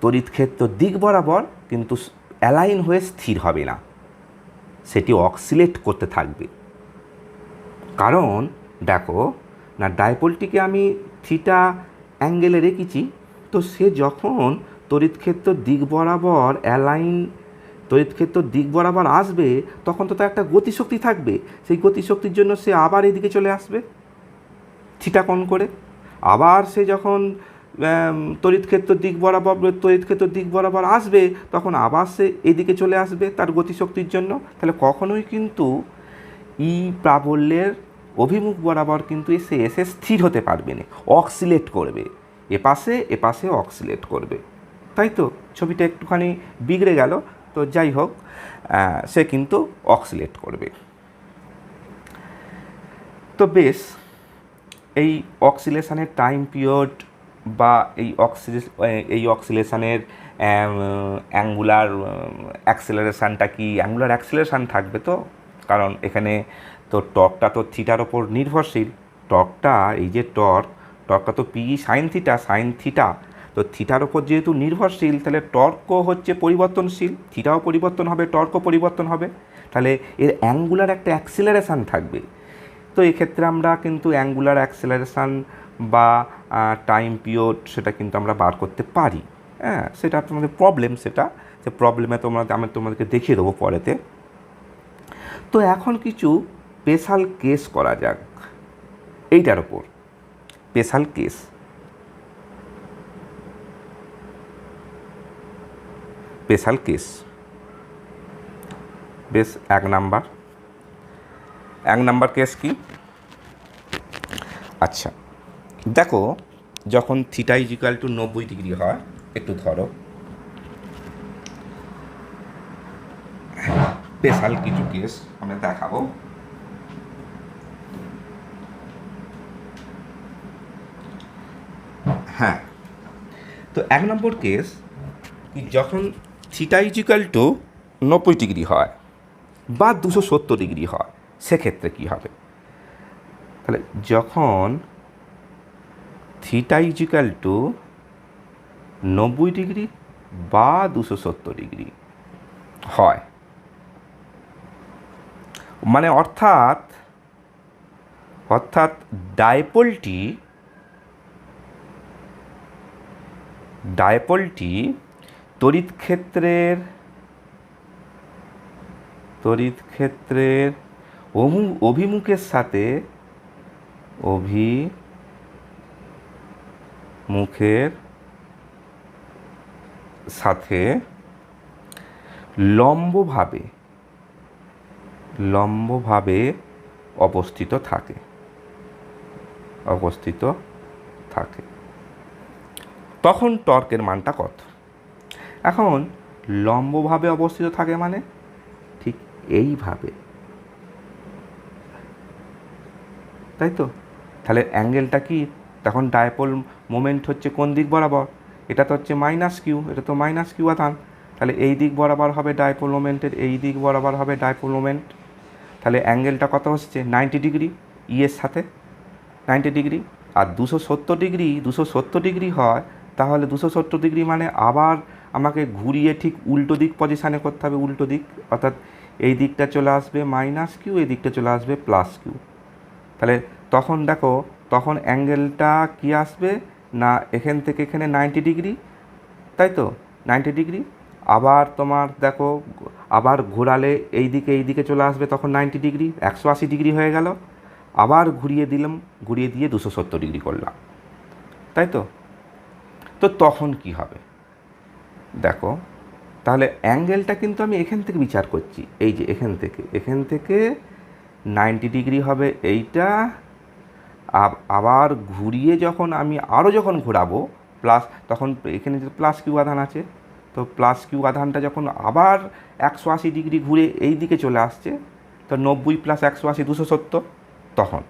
S1: তড়িৎ ক্ষেত্র দিক বরাবর কিন্তু অ্যালাইন হয়ে স্থির হবে না, সেটি অক্সিলেট করতে থাকবে। কারণ দেখো না, ডায়পোলটিকে আমি থিটা অ্যাঙ্গেলে রেখেছি, তো সে যখন তড়িৎ ক্ষেত্র দিক বরাবর তড়িৎ ক্ষেত্র দিক বরাবর আসবে, তখন তো তার একটা গতিশক্তি থাকবে। সেই গতিশক্তির জন্য সে আবার এদিকে চলে আসবে থিটা কোণ করে। আবার সে যখন তড়িৎ ক্ষেত্র দিক বরাবর আসবে, তখন আবার সে এদিকে চলে আসবে তার গতিশক্তির জন্য। তাহলে কখনোই কিন্তু ই প্রাবল্যের অভিমুখ বরাবর কিন্তু এসে স্থির হতে পারবে না, অক্সিলেট করবে, এপাশে অক্সিলেট করবে। তাই তো ছবিটা একটুখানি বিগড়ে গেল, তো যাই হোক, সে কিন্তু অক্সিলেট করবে। তো বেশ, এই অক্সিলেশনের টাইম পিরিয়ড বা এই অক্সিলেশনের অ্যাঙ্গুলার অ্যাক্সেলারেশানটা কি? অ্যাঙ্গুলার অ্যাক্সেলারেশান থাকবে তো, কারণ এখানে তো টর্কটা তো থিটার ওপর নির্ভরশীল। টর্কটা, এই যে টর্কটা তো পি সাইন থিটা, তো থিটার ওপর যেহেতু নির্ভরশীল, তাহলে টর্কও হচ্ছে পরিবর্তনশীল, থিটাও পরিবর্তন হবে, টর্কও পরিবর্তন হবে। তাহলে এর অ্যাঙ্গুলার একটা অ্যাক্সেলারেশান থাকবে। তো এক্ষেত্রে আমরা কিন্তু অ্যাঙ্গুলার অ্যাক্সেলারেশান বা টাইম পিরিয়ড সেটা কিন্তু আমরা বার করতে পারি। হ্যাঁ, সেটা তোমাদের প্রবলেম, সে প্রবলেমে আমি তোমাদেরকে দেখিয়ে দেবো পরেতে। তো এখন কিছু স্পেশাল কেস করা যাক এইটার ওপর। স্পেশাল কেস, বেশ, এক নাম্বার কেস কি? আচ্ছা দেখো, যখন থিটা ইজিক্যাল টু 90 ডিগ্রি হয়, একটু ধরো, স্পেশাল কিছু কেস আমরা দেখাবো। হ্যাঁ, তো এক নম্বর কেস কি, যখন থিটা ইজিক্যাল টু 90 ডিগ্রি হয় বা 270 ডিগ্রি হয়, সেক্ষেত্রে কী হবে? তাহলে যখন থিটা ইজিক্যাল টু 90 ডিগ্রি বা 270 ডিগ্রি হয়, মানে অর্থাৎ ডায়পোলটি তড়িৎ ক্ষেত্রের অভিমুখের সাথে লম্বভাবে অবস্থিত থাকে। তখন টর্কের মানটা কত? এখন লম্বভাবে অবস্থিত থাকে মানে ঠিক এইভাবে, তাই তো? তাহলে অ্যাঙ্গেলটা কি? তখন ডায়পোল মোমেন্ট হচ্ছে কোন দিক বরাবর? এটা তো হচ্ছে মাইনাস কিউ, এটা তো মাইনাস কিউ আধান। তাহলে এই দিক বরাবর হবে ডায়পোল মোমেন্টের, এই দিক বরাবর হবে ডায়পোল মোমেন্ট। তাহলে অ্যাঙ্গেলটা কত হচ্ছে? 90 ডিগ্রি, ইয়ের সাথে 90 ডিগ্রি। আর 270 ডিগ্রি হয়, তাহলে 270 ডিগ্রি মানে আবার আমাকে ঘুরিয়ে ঠিক উল্টো দিক পজিশানে করতে হবে, উল্টো দিক, অর্থাৎ এই দিকটা চলে আসবে মাইনাস কিউ, এই দিকটা চলে আসবে প্লাস কিউ। তাহলে তখন দেখো, তখন অ্যাঙ্গেলটা কি আসবে? না এখান থেকে এখানে 90 ডিগ্রি, তাই তো 90 ডিগ্রি। আবার তোমার দেখো আবার ঘোরালে এই দিকে চলে আসবে, তখন 90 ডিগ্রি, 180 ডিগ্রি হয়ে গেল। আবার ঘুরিয়ে দিলাম, ঘুরিয়ে দিয়ে 270 ডিগ্রি করলাম, তাই তো। তো তখন কি হবে দেখো, তাহলে অ্যাঙ্গেলটা কিন্তু আমি এখান থেকে বিচার করছি, এই যে এখান থেকে 90 ডিগ্রি হবে এইটা। আবার ঘুরিয়ে যখন আমি যখন ঘোরাবো প্লাস, তখন এখানে যে প্লাস কিউ আধান আছে, তো প্লাস কিউ আধানটা যখন আবার 180 ডিগ্রি ঘুরে এই দিকে চলে আসছে, তো 90 প্লাস 180 270, তখন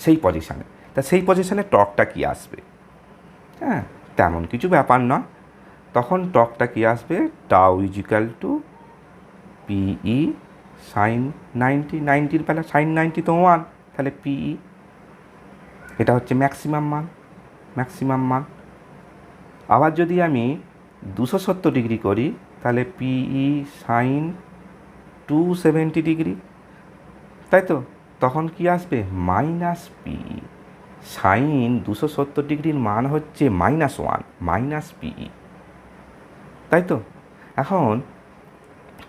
S1: সেই পজিশানে, তা সেই পজিশানে টর্কটা কী আসবে? হ্যাঁ, তেমন কিছু ব্যাপার না, তখন টর্কটা কী আসবে, টাউ ইজিক্যাল টু পিই সাইন 90, 90-র বেলা সাইন 90 তো 1, তাহলে পিই, এটা হচ্ছে ম্যাক্সিমাম মান। আবার যদি আমি 270 ডিগ্রি করি, তাহলে পিই সাইন 270 ডিগ্রি, তাই তো। তখন কি আসবে, মাইনাস পিই। সাইন 270 ডিগ্রির মান হচ্ছে -1, মাইনাস পিই, তাই তো। এখন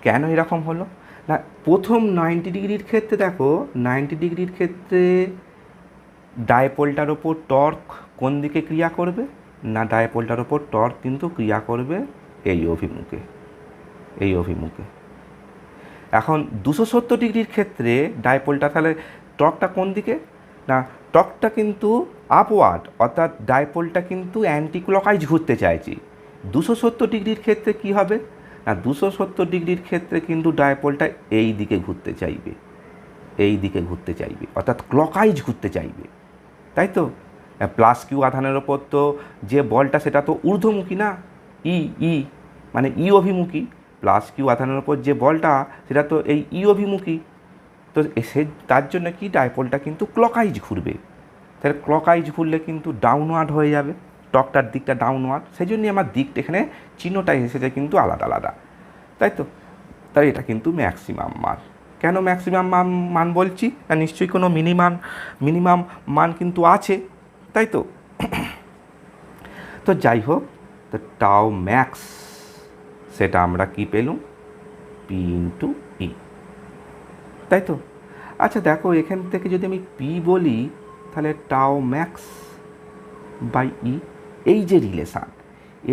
S1: কেন এরকম হলো না, প্রথম 90 ডিগ্রির ক্ষেত্রে দেখো, 90 ডিগ্রির ক্ষেত্রে ডাইপোলটার ওপর টর্ক কোন দিকে ক্রিয়া করবে না, ডাইপোলটার ওপর টর্ক কিন্তু ক্রিয়া করবে এই অভিমুখে। এখন 270 ডিগ্রির ক্ষেত্রে ডাইপোলটা, তাহলে টর্কটা কোন দিকে না, টর্কটা কিন্তু আপওয়ার্ড, অর্থাৎ ডাইপোলটা কিন্তু অ্যান্টি ক্লকওয়াইজ ঘুরতে চাইছি। 270 ডিগ্রির ক্ষেত্রে কি হবে না, 270 ডিগ্রির ক্ষেত্রে কিন্তু ডাইপোলটা এই দিকে ঘুরতে চাইবে, অর্থাৎ ক্লকওয়াইজ ঘুরতে চাইবে, তাই তো। প্লাস কিউ আধানের ওপর তো যে বলটা সেটা তো ঊর্ধ্বমুখী না, ই মানে অভিমুখী। প্লাস কিউ আধানের ওপর যে বলটা সেটা তো এই অভিমুখী, তো সে তার জন্য কি ডাইপোলটা কিন্তু ক্লকওয়াইজ ঘুরবে, তাহলে ক্লকওয়াইজ ঘুরলে কিন্তু ডাউনওয়ার্ড হয়ে যাবে, টর্কটার দিকটা ডাউনওয়ার্ড, সেই জন্যই আমার দিকটা এখানে চিহ্নটা এসেছে কিন্তু আলাদা, তাই তো। তাই এটা কিন্তু ম্যাক্সিমাম মান। কেন ম্যাক্সিমাম মান বলছি না, নিশ্চয়ই কোনো মিনিমাম মান কিন্তু আছে, তাই তো। তো যাই হোক, তো টাও ম্যাক্স সেটা আমরা কি পেলুম, পি ইন্টু ই, তাই তো। আচ্ছা দেখো, এখান থেকে যদি আমি পি বলি, তাহলে টাও ম্যাক্স বাই ই, এই যে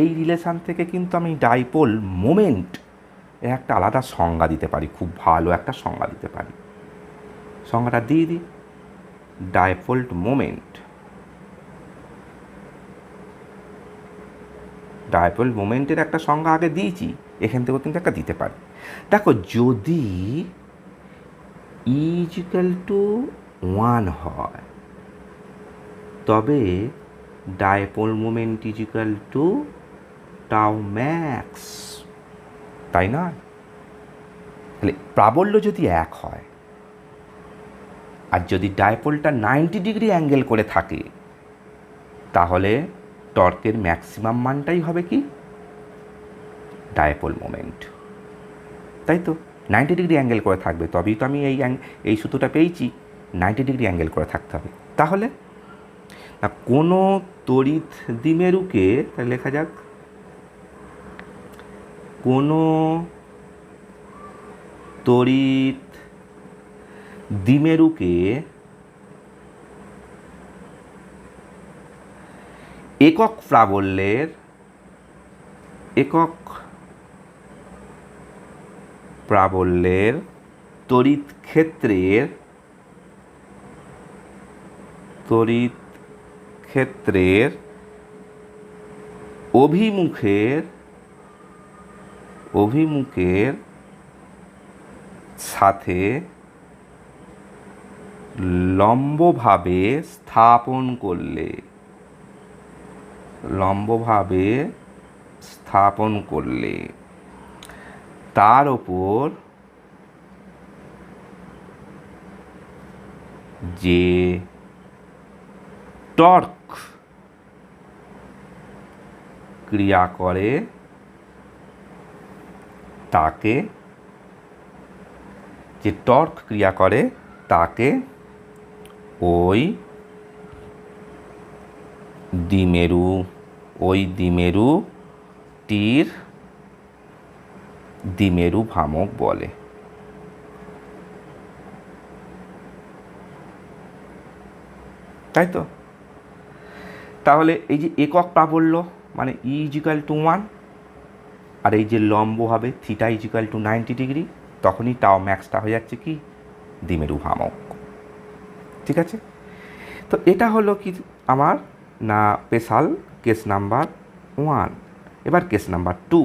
S1: এই রিলেশান থেকে কিন্তু আমি ডাইপোল মোমেন্ট এর একটা আলাদা সংজ্ঞা দিতে পারি, খুব ভালো একটা সংজ্ঞা দিতে পারি। সংজ্ঞাটা দিয়ে দিই, ডাইপোল মোমেন্টের একটা সংজ্ঞা আগে দিয়েছি, এখান থেকেও কিন্তু একটা দিতে পারি। দেখো, যদি = 1 হয়, তবে ডাইপোল মোমেন্ট = টাউ ম্যাক্স, তাই না? তাহলে প্রাবল্য যদি 1 হয়, আর যদি ডাইপোলটা 90 ডিগ্রি অ্যাঙ্গেল করে থাকে, তাহলে টর্কের ম্যাক্সিমাম মানটাই হবে কি, ডাইপোল মোমেন্ট, তাই তো। 90 ডিগ্রি অ্যাঙ্গেল করে থাকবে, তবেই তো আমি এই সূত্রটা পেয়েছি, 90 ডিগ্রি অ্যাঙ্গেল করে থাকতে হবে। তাহলে না, কোনো তড়িৎ দ্বিমেরুকে, তাহলে লেখা যাক, কোনো তড়িৎ দ্বিমেরুকে একক প্রাবল্যের তড়িৎ ক্ষেত্রের অভিমুখের সাথে লম্বভাবে স্থাপন করলে তার ওপর যে টর্ক ক্রিয়া করে তাকে ওই দ্বিমেরু, ওই দ্বিমেরুটির দ্বিমেরু ভ্রামক বলে। তাই তো? তাহলে এই যে একক প্রাবল্য মানে ই ইজিক্যাল টু 1, আর এই যে লম্ব হবে থিটা ইজিক্যাল টু 90 ডিগ্রি, তখনই টাও ম্যাক্সটা হয়ে যাচ্ছে কি দ্বিমেরু ভ্রামক। ঠিক আছে? তো এটা হলো কি আমার না স্পেশাল কেস নাম্বার 1। এবার কেস নাম্বার 2,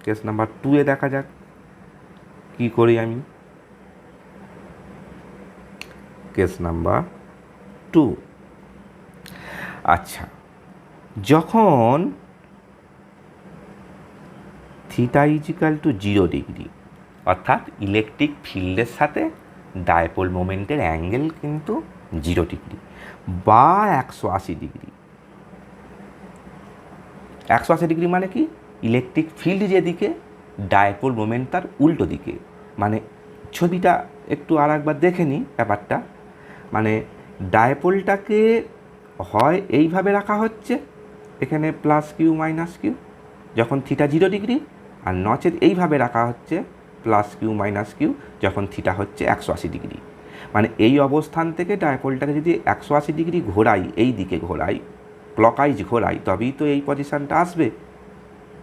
S1: কেস নাম্বার 2-এ দেখা যাক কী করি আমি। কেস নাম্বার 2, আচ্ছা, যখন থিটা ইজিক্যাল টু 0 ডিগ্রি, অর্থাৎ ইলেকট্রিক ফিল্ডের সাথে ডাইপোল মোমেন্টের অ্যাঙ্গেল কিন্তু 0 ডিগ্রি বা 180 ডিগ্রি। 180 ডিগ্রি মানে কি? ইলেকট্রিক ফিল্ড যেদিকে, ডাইপোল মোমেন্ট তার উল্টো দিকে। মানে ছবিটা একটু আর একবার দেখে নিই ব্যাপারটা। মানে ডাইপোলটাকে হয় এইভাবে রাখা হচ্ছে, এখানে প্লাস কিউ মাইনাস কিউ যখন থিটা 0 ডিগ্রি, আর নচেত এইভাবে রাখা হচ্ছে প্লাস কিউ মাইনাস কিউ যখন থিটা হচ্ছে 180 ডিগ্রি। মানে এই অবস্থান থেকে ডাইপোলটাকে যদি 180 ডিগ্রি ঘোরাই, এই দিকে ঘোরাই, ক্লকওয়াইজ ঘোরাই, তবেই তো এই পজিশানটা আসবে।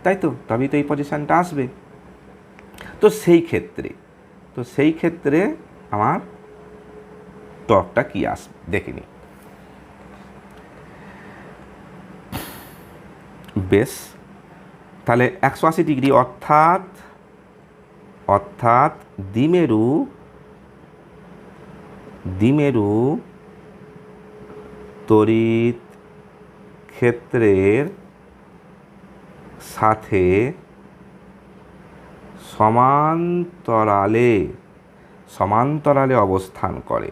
S1: তাই তো? তবেই তো এই পজিশানটা আসবে। তো সেই ক্ষেত্রে আমার টর্কটা কী আসবে দেখে নিই। বেশ, তাহলে 180 ডিগ্রি অর্থাৎ দ্বিমেরু তড়িৎ ক্ষেত্রের সাথে সমান্তরালে অবস্থান করে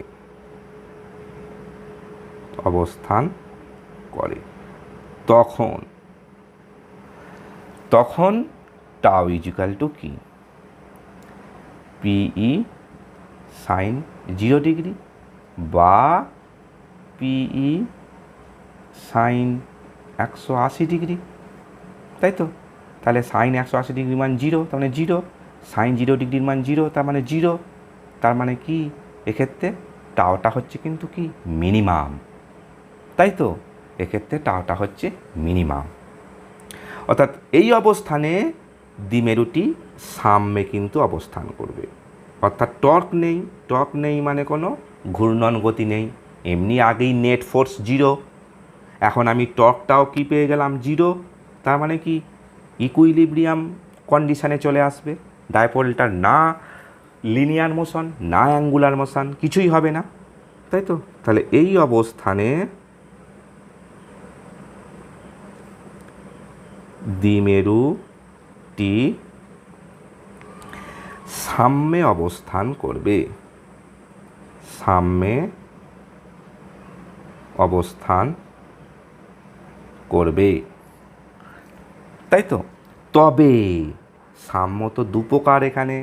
S1: তখন টাও ইজিক্যাল টু কি? পিই সাইন 0 ডিগ্রি বা পিই সাইন 180 ডিগ্রি। তাই তো? তাহলে সাইন 180 ডিগ্রির মান 0, তার মানে 0, সাইন 0 ডিগ্রির মান 0, তার মানে 0। তার মানে কি এক্ষেত্রে টাওটা হচ্ছে কিন্তু কি মিনিমাম। তাই তো? এক্ষেত্রে টাওটা হচ্ছে মিনিমাম। অর্থাৎ এই অবস্থানে দ্বিমেরুটি সাম্যে কিন্তু অবস্থান করবে। অর্থাৎ টর্ক নেই মানে কোনো ঘূর্ণন গতি নেই। এমনি আগেই নেট ফোর্স 0, এখন আমি টর্কটাও কি পেয়ে গেলাম 0। তার মানে কি ইকুইলিব্রিয়াম কন্ডিশানে চলে আসবে। ডাইপোলটার না লিনিয়ার মোশন না অ্যাঙ্গুলার মোশন, কিছুই হবে না। তাই তো? তাহলে এই অবস্থানে দ্বিমেরুটি সাম্যে অবস্থান করবে। তাই তো? তবে সাম্য তো দু প্রকার এখানে।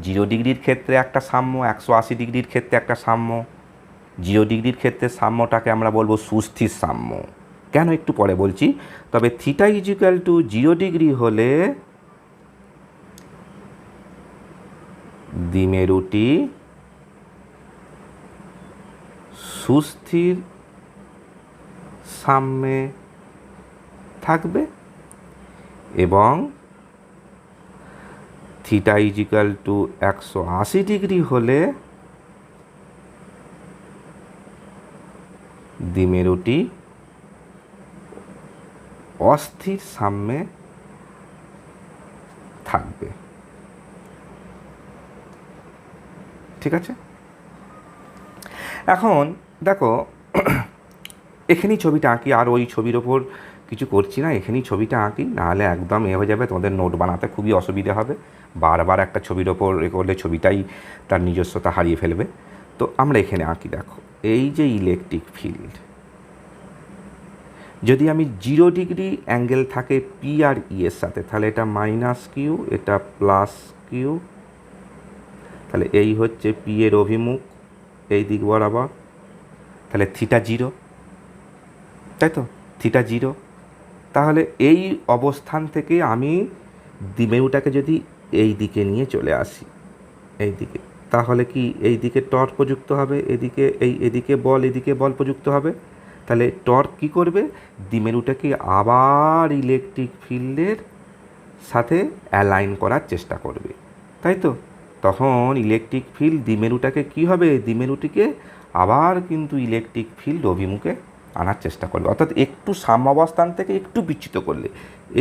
S1: 0 ডিগ্রির ক্ষেত্রে একটা সাম্য, 180 ডিগ্রির ক্ষেত্রে একটা সাম্য। 0 ডিগ্রির ক্ষেত্রে সাম্যটাকে আমরা বলবো সুস্থির সাম্য। কেন একটু পরে বলছি। তবে থিটা ইজিক্যাল টু 0 ডিগ্রি হলে দ্বিমেরুটি সুস্থির সাম্যে থাকবে এবং থিটা ইজিক্যাল টু 180 ডিগ্রি হলে দ্বিমেরুটি অস্থির সাম্যে থাকবে। ঠিক আছে? এখন দেখো এখানেই ছবিটা আঁকি, আর ওই ছবির ওপর কিছু করছি না, এখানেই ছবিটা আঁকি, নাহলে একদম হয়ে যাবে, তোমাদের নোট বানাতে খুবই অসুবিধা হবে। বারবার একটা ছবির ওপর এ করলে ছবিটাই তার নিজস্বতা হারিয়ে ফেলবে। তো আমরা এখানে আঁকি। দেখো এই যে ইলেকট্রিক ফিল্ড, যদি আমি 0 ডিগ্রি অ্যাঙ্গেল থাকে পি আর ই এর সাথে, তাহলে এটা মাইনাস কিউ, এটা প্লাস কিউ। তাহলে এই হচ্ছে পি এর অভিমুখ এই দিক বরাবর, তাহলে থিটা 0। তাই তো, থিটা 0। তাহলে এই অবস্থান থেকে আমি দ্বিমেরুটাকে যদি এই দিকে নিয়ে চলে আসি, এই দিকে, তাহলে কি এই দিকে টর্ক প্রযুক্ত হবে, এদিকে বল প্রযুক্ত হবে। তাহলে টর্ক কী করবে, দ্বিমেরুটাকে আবার ইলেকট্রিক ফিল্ডের সাথে অ্যালাইন করার চেষ্টা করবে, তাই তো। তখন ইলেকট্রিক ফিল্ড দ্বিমেরুটাকে কী হবে, দ্বিমেরুটিকে আবার কিন্তু ইলেকট্রিক ফিল্ড অভিমুখে আনার চেষ্টা করবে। অর্থাৎ একটু সাম্যাবস্থান থেকে একটু বিচ্যুত করলে,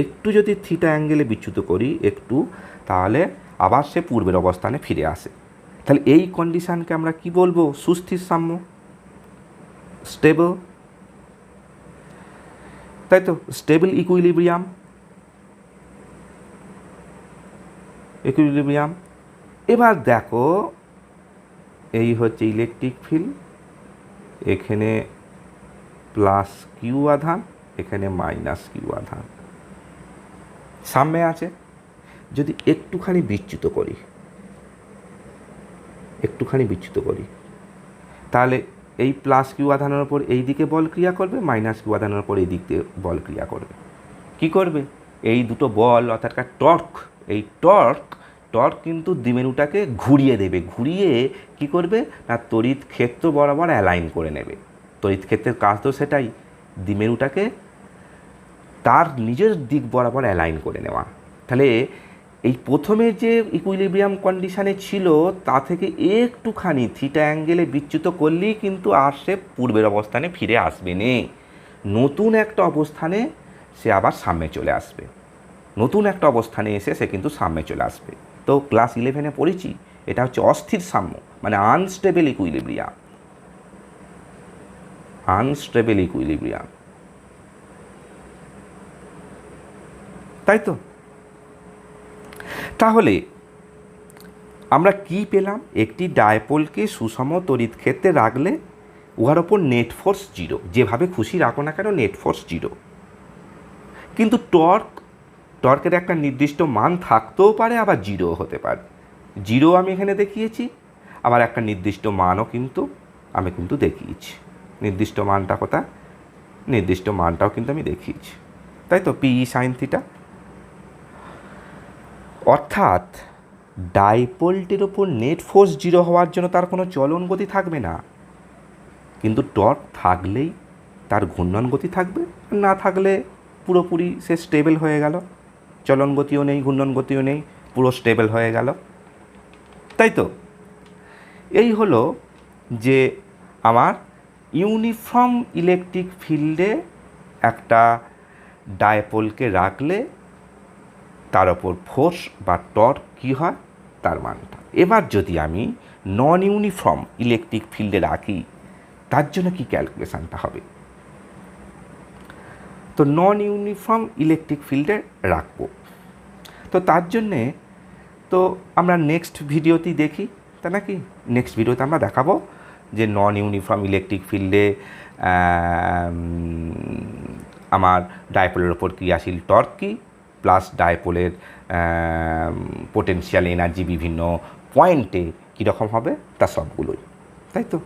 S1: একটু যদি থিটা অ্যাঙ্গেলে বিচ্যুত করি একটু, তাহলে আবার সে পূর্বের অবস্থানে ফিরে আসে। তাহলে এই কন্ডিশানকে আমরা কি বলবো, সুস্থির সাম্য, স্টেবল, তাই তো, স্টেবল ইকুইলিব্রিয়াম। এবার দেখো, এই হচ্ছে ইলেকট্রিক ফিল্ড, এখানে প্লাস কিউ আধান, এখানে মাইনাস কিউ আধান সামনে আছে। যদি একটুখানি বিচ্যুত করি, তাহলে এই প্লাস কিউ আধানের ওপর এই দিকে বল ক্রিয়া করবে, মাইনাস কিউ আধানের ওপর এই দিক দিয়ে বল ক্রিয়া করবে। কি করবে, এই দুটো বল অর্থাৎ এই টর্ক কিন্তু দ্বিমেরুটাকে ঘুরিয়ে দেবে, ঘুরিয়ে কি করবে না তড়িৎ ক্ষেত্র বরাবর অ্যালাইন করে নেবে। তড়িৎ ক্ষেত্রের কাজ তো সেটাই, দ্বিমেরুটাকে তার নিজের দিক বরাবর অ্যালাইন করে নেওয়া। তাহলে এই প্রথমে যে ইকুইলিব্রিয়াম কন্ডিশানে ছিল তা থেকে একটুখানি থিটা অ্যাঙ্গেলে বিচ্যুত করলেই কিন্তু আর সে পূর্বের অবস্থানে ফিরে আসবে না, নতুন একটা অবস্থানে সে আবার সামনে চলে আসবে, নতুন একটা অবস্থানে এসে সে কিন্তু সামনে চলে আসবে। তো ক্লাস 11-এ পড়েছি, এটা হচ্ছে অস্থির সাম্য, মানে আনস্টেবল ইকুইলিব্রিয়াম, তাই তো। তাহলে আমরা কি পেলাম, একটি ডায়পোলকে সুষম তড়িৎ ক্ষেত্রে রাখলে উহার ওপর নেট ফোর্স 0, যেভাবে খুশি রাখো না কেন নেট ফোর্স 0। কিন্তু টর্কের একটা নির্দিষ্ট মান থাকতেও পারে, আবার 0 হতে পারে। 0 আমি এখানে দেখিয়েছি, আবার একটা নির্দিষ্ট মানও কিন্তু আমি দেখিয়েছি। নির্দিষ্ট মানটা কোথায়, নির্দিষ্ট মানটাও কিন্তু আমি দেখিয়েছি, তাই তো, পিই সাইন থিটা। অর্থাৎ ডাইপোলটির ওপর নেট ফোর্স 0 হওয়ার জন্য তার কোনো চলন গতি থাকবে না, কিন্তু টর্ক থাকলেই তার ঘূর্ণন গতি থাকবে, না থাকলে পুরোপুরি সে স্টেবল হয়ে গেল, চলন গতিও নেই, ঘূর্ণন গতিও নেই, পুরো স্টেবল হয়ে গেল, তাই তো। এই হলো যে আমার ইউনিফর্ম ইলেকট্রিক ফিল্ডে একটা ডায়পোলকে রাখলে তার ওপর ফোর্স বা টর্ক কী হয় তার মানটা। এবার যদি আমি নন ইউনিফর্ম ইলেকট্রিক ফিল্ডে রাখি, তার জন্য কি ক্যালকুলেশানটা হবে। তো নন ইউনিফর্ম ইলেকট্রিক ফিল্ডে রাখবো, তো তার জন্যে তো আমরা নেক্সট ভিডিওতেই দেখি, তাই নাকি। নেক্সট ভিডিওতে আমরা দেখাবো যে নন ইউনিফর্ম ইলেকট্রিক ফিল্ডে আমার ডায়পোলের ওপর ক্রিয়াশীল টর্ক কী, প্লাস ডায়পোলের পোটেনশিয়াল এনার্জি বিভিন্ন পয়েন্টে কীরকম হবে তা সবগুলোই, তাই তো।